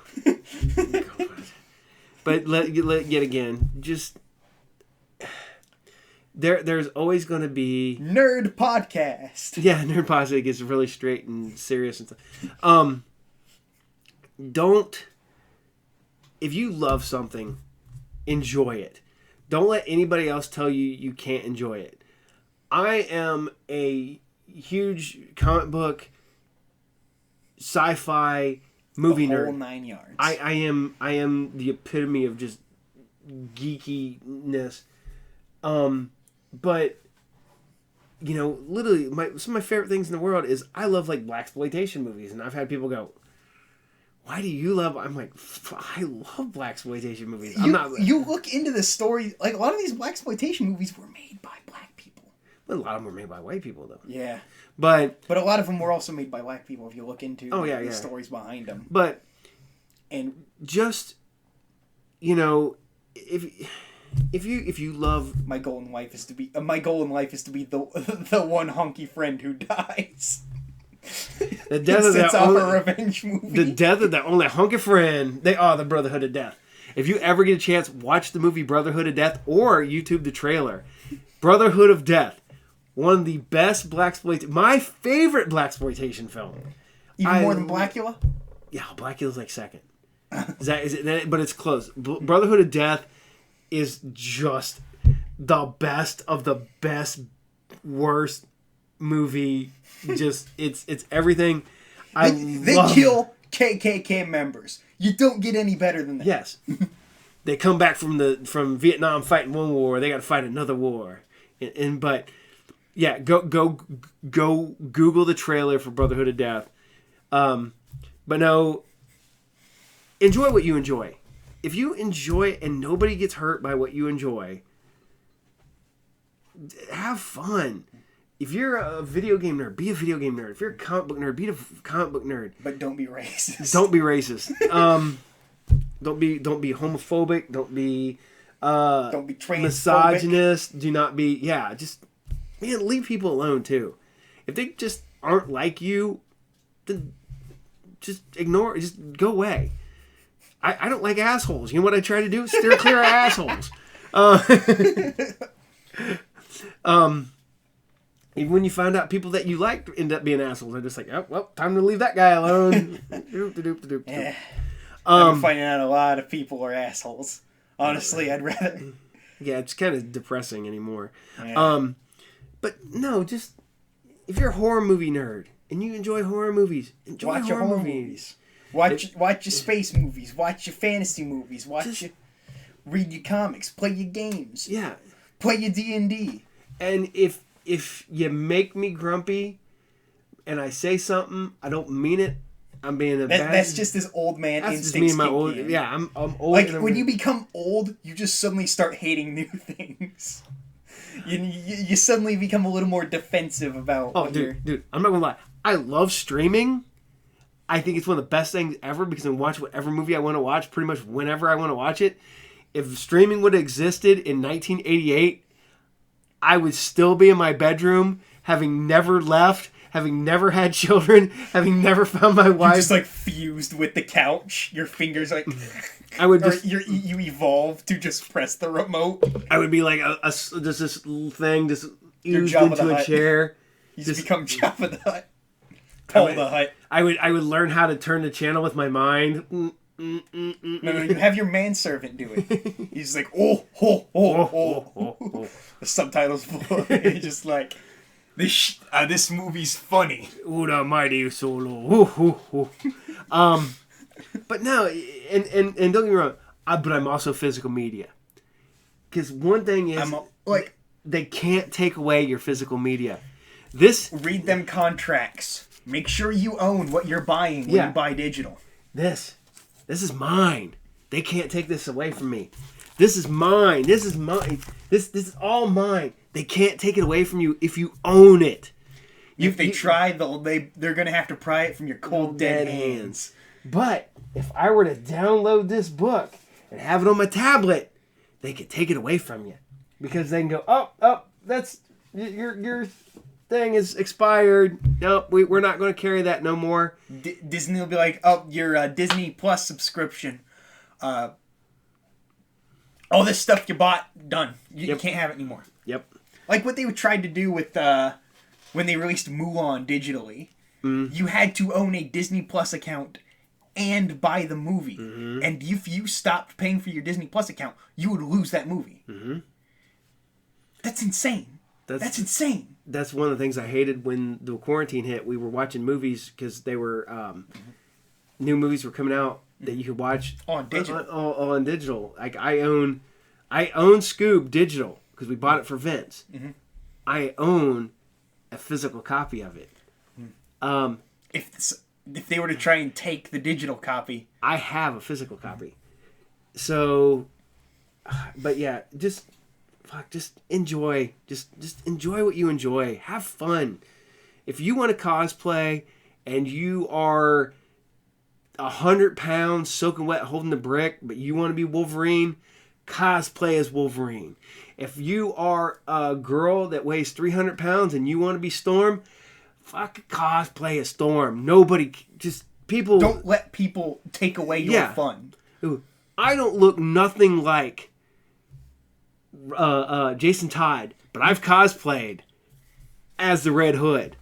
But yet again, just... There's always going to be... Nerd podcast. Yeah, Nerd podcast gets really straight and serious and stuff. Don't... If you love something, enjoy it. Don't let anybody else tell you you can't enjoy it. I am a huge comic book, sci-fi movie nerd. The whole 9 yards. I am the epitome of just geekiness. But literally, some of my favorite things in the world is I love like blaxploitation movies, and I've had people go, "Why do you love?" I'm like, I love blaxploitation movies. You look into the story, like a lot of these blaxploitation movies were made by black people. Well, a lot of them were made by white people, though. Yeah. But a lot of them were also made by black people if you look into yeah, the stories behind them. But and just, you know, if you love, my goal in life is to be the one hunky friend who dies. The death of that only, a revenge movie. The death of the only hunky friend. They are the Brotherhood of Death. If you ever get a chance, watch the movie Brotherhood of Death or YouTube the trailer. Brotherhood of Death. One of the best my favorite blaxploitation film. Even more than Blackula? Yeah, Blackula's like second. Is it? But it's close. Brotherhood of Death is just the best of the best, worst movie. Just it's everything. They kill KKK members. You don't get any better than that. Yes. They come back from Vietnam fighting one war. They got to fight another war. But yeah, go Google the trailer for Brotherhood of Death. But no, enjoy what you enjoy. If you enjoy it and nobody gets hurt by what you enjoy, have fun. If you're a video game nerd, be a video game nerd. If you're a comic book nerd, be a comic book nerd. But don't be racist. Don't be racist. Don't be homophobic. Don't be misogynist. Do not be just leave people alone too. If they just aren't like you, then just ignore. Just go away. I don't like assholes. You know what I try to do? Steer clear of assholes. Even when you find out people that you like end up being assholes, they're just like, oh, well, time to leave that guy alone. Yeah. I'm finding out a lot of people are assholes. Honestly, I'd rather... Yeah, it's kind of depressing anymore. Yeah. But no, just... If you're a horror movie nerd and you enjoy horror movies, enjoy horror movies. Watch your space movies. Watch your fantasy movies. Read your comics. Play your games. Yeah. Play your D&D. And if you make me grumpy and I say something, I don't mean it, I'm being a bad... That's just this old man that's instincts. Just me and my old... Yeah, I'm old. Like, when you become old, you just suddenly start hating new things. You suddenly become a little more defensive about... Oh, dude, I'm not gonna lie. I love streaming. I think it's one of the best things ever because I can watch whatever movie I want to watch pretty much whenever I want to watch it. If streaming would have existed in 1988, I would still be in my bedroom, having never left, having never had children, having never found my wife. You're just like fused with the couch. Your fingers like... I would just... you evolve to just press the remote. I would be like just this little thing just oozed into a chair. You just become Jabba the Hutt. Paul the Hutt. I would learn how to turn the channel with my mind. No, you have your manservant do it. He's like, oh. The subtitles below. He's just like, this movie's funny. Una mighty solo. But no, and don't get me wrong, but I'm also physical media. Because one thing is, they can't take away your physical media. Read them contracts. Make sure you own what you're buying when you buy digital. This is mine. They can't take this away from me. This is mine. This is mine. This is all mine. They can't take it away from you if you own it. If they try, they're gonna have to pry it from your cold dead hands. But if I were to download this book and have it on my tablet, they could take it away from you because they can go, oh, that's your thing is expired. Nope, we're not going to carry that no more. Disney will be like, oh, your Disney Plus subscription. All this stuff you bought, done. You can't have it anymore. Yep. Like what they tried to do with when they released Mulan digitally. You had to own a Disney Plus account and buy the movie. Mm-hmm. And if you stopped paying for your Disney Plus account, you would lose that movie. Mm-hmm. That's insane. That's insane. That's one of the things I hated when the quarantine hit. We were watching movies because they were new movies were coming out that you could watch on digital. On digital. Like I own Scoob digital because we bought it for Vince. Mm-hmm. I own a physical copy of it. If they were to try and take the digital copy, I have a physical copy. So, but yeah, just fuck, just enjoy. Just enjoy what you enjoy. Have fun. If you want to cosplay and you are 100 pounds soaking wet holding the brick, but you want to be Wolverine, cosplay as Wolverine. If you are a girl that weighs 300 pounds and you want to be Storm, fuck cosplay as Storm. Nobody, just people. Don't let people take away your fun. I don't look nothing like Jason Todd, but I've cosplayed as the Red Hood.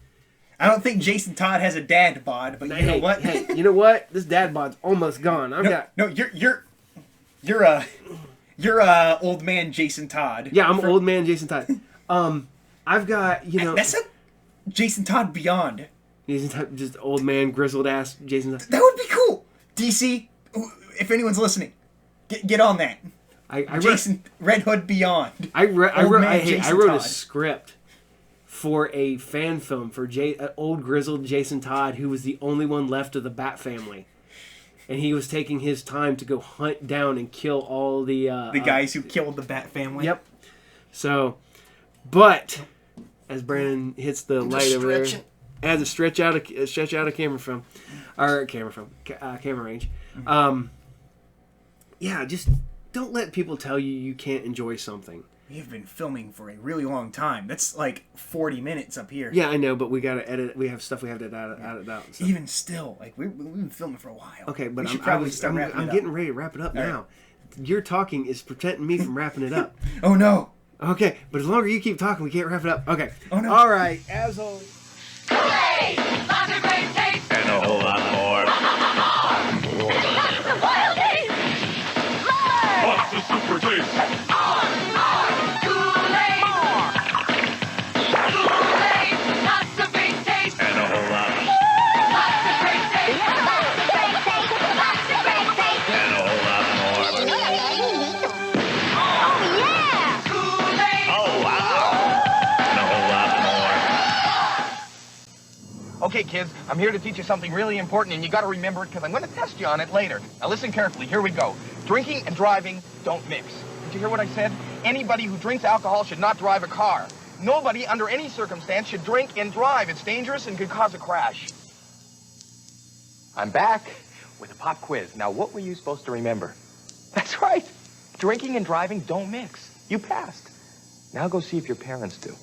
I don't think Jason Todd has a dad bod, but you know what? Hey, you know what? This dad bod's almost gone. You're old man Jason Todd. Yeah, I'm old man Jason Todd. I've got, That's a Jason Todd Beyond. Jason Todd, just old man, grizzled ass Jason Todd. That would be cool. DC, if anyone's listening, get on that. Red Hood Beyond. I wrote a script for a fan film for old grizzled Jason Todd, who was the only one left of the Bat family. And he was taking his time to go hunt down and kill all the guys who killed the Bat family. Yep. So, but as Brandon hits the light over there, as a stretch out of camera range. Yeah, just don't let people tell you can't enjoy something. We have been filming for a really long time. That's like 40 minutes up here. Yeah, I know, but we gotta edit. We have stuff we have to edit out. So. Even still, like we've been filming for a while. Okay, but I'm getting getting ready to wrap it up now. Right. Your talking is preventing me from wrapping it up. Oh no. Okay, but as longer you keep talking, we can't wrap it up. Okay. Oh no. All right. As always. Hooray! Lots of great taste! And a whole lot more. Lots of wild taste! Lots of super taste. Lots of great taste! And a whole lot. Lots of great taste! Lots of great taste! And a whole lot more. Oh, yeah! Kool-Aid! Oh, wow. And a whole lot more. Okay, kids, I'm here to teach you something really important, and you got to remember it because I'm going to test you on it later. Now listen carefully. Here we go. Drinking and driving don't mix. Did you hear what I said? Anybody who drinks alcohol should not drive a car. Nobody, under any circumstance, should drink and drive. It's dangerous and could cause a crash. I'm back with a pop quiz. Now, what were you supposed to remember? That's right. Drinking and driving don't mix. You passed. Now go see if your parents do.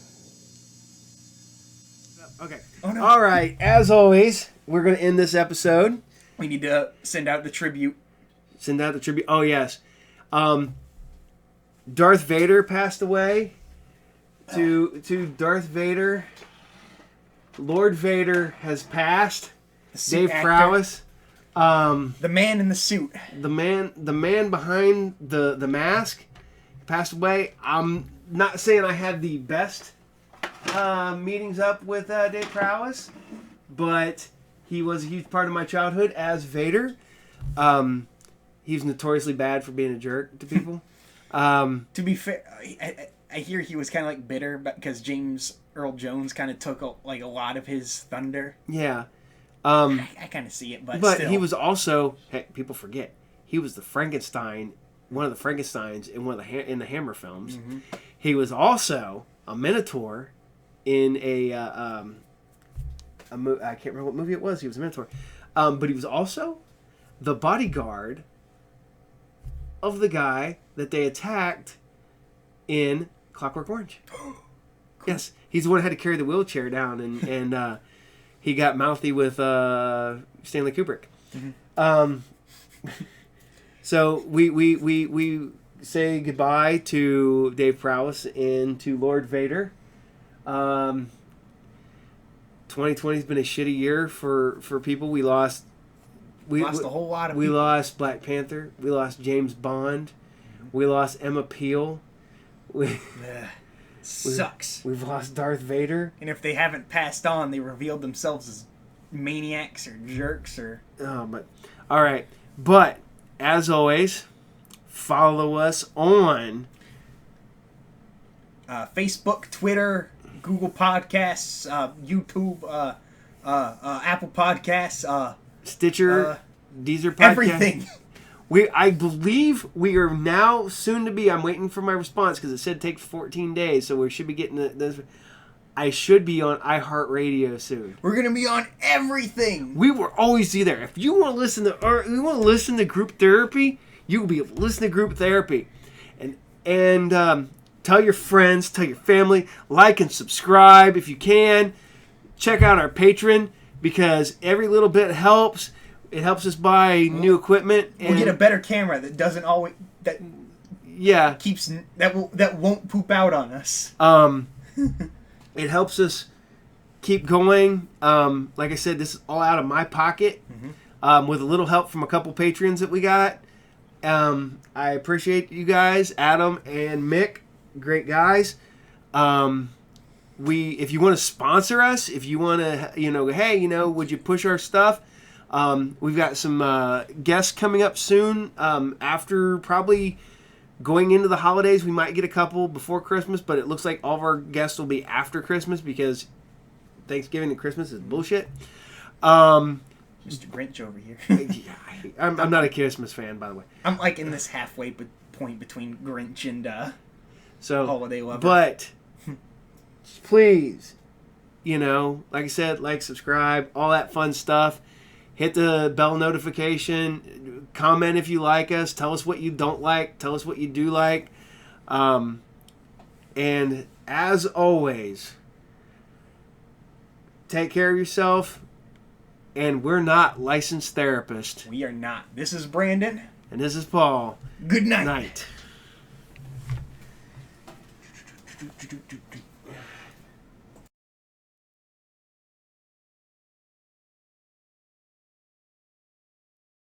Okay. Oh, no. All right. As always, we're going to end this episode. We need to send out the tribute. Oh, yes. Darth Vader passed away. To Darth Vader, Lord Vader has passed. Dave Prowse, the man in the suit, the man behind the mask, passed away. I'm not saying I had the best meetings up with Dave Prowse, but he was a huge part of my childhood as Vader. He was notoriously bad for being a jerk to people. To be fair, I hear he was kind of like bitter because James Earl Jones kind of took a lot of his thunder. Yeah. I kind of see it, but still. He was also, people forget, he was the Frankenstein, one of the Frankensteins in in the Hammer films. Mm-hmm. He was also a Minotaur in I can't remember what movie it was. He was a Minotaur. But he was also the bodyguard of the guy that they attacked in Clockwork Orange. Cool. Yes, he's the one who had to carry the wheelchair down, and he got mouthy with Stanley Kubrick. Mm-hmm. So we say goodbye to Dave Prowse and to Lord Vader. 2020's been a shitty year for people. We lost a whole lot of people. We lost Black Panther. We lost James Bond. We lost Emma Peel. Sucks. We've lost Darth Vader. And if they haven't passed on, they revealed themselves as maniacs or jerks or... All right. But, as always, follow us on... Facebook, Twitter, Google Podcasts, YouTube, Apple Podcasts, Stitcher, Deezer Podcast. Everything. I believe we are now soon to be. I'm waiting for my response because it said it takes 14 days, so we should be getting this. I should be on iHeartRadio soon. We're gonna be on everything. We will always be there. If you want to listen to Group Therapy, you will be listening to Group Therapy, and tell your friends, tell your family, like and subscribe if you can. Check out our Patreon because every little bit helps. It helps us buy new equipment. And we'll get a better camera that doesn't always keeps that won't poop out on us. It helps us keep going. Like I said, this is all out of my pocket, with a little help from a couple patrons that we got. I appreciate you guys, Adam and Mick, great guys. If you want to sponsor us, if you want to, hey, would you push our stuff? We've got some guests coming up soon. After probably going into the holidays, we might get a couple before Christmas, but it looks like all of our guests will be after Christmas because Thanksgiving and Christmas is bullshit. Mr. Grinch over here. I'm not a Christmas fan, by the way. I'm like in this halfway point between Grinch and Holiday Lover. But please, like I said, subscribe, all that fun stuff. Hit the bell notification. Comment if you like us. Tell us what you don't like. Tell us what you do like. And as always, take care of yourself. And we're not licensed therapists. We are not. This is Brandon. And this is Paul. Good night. Night.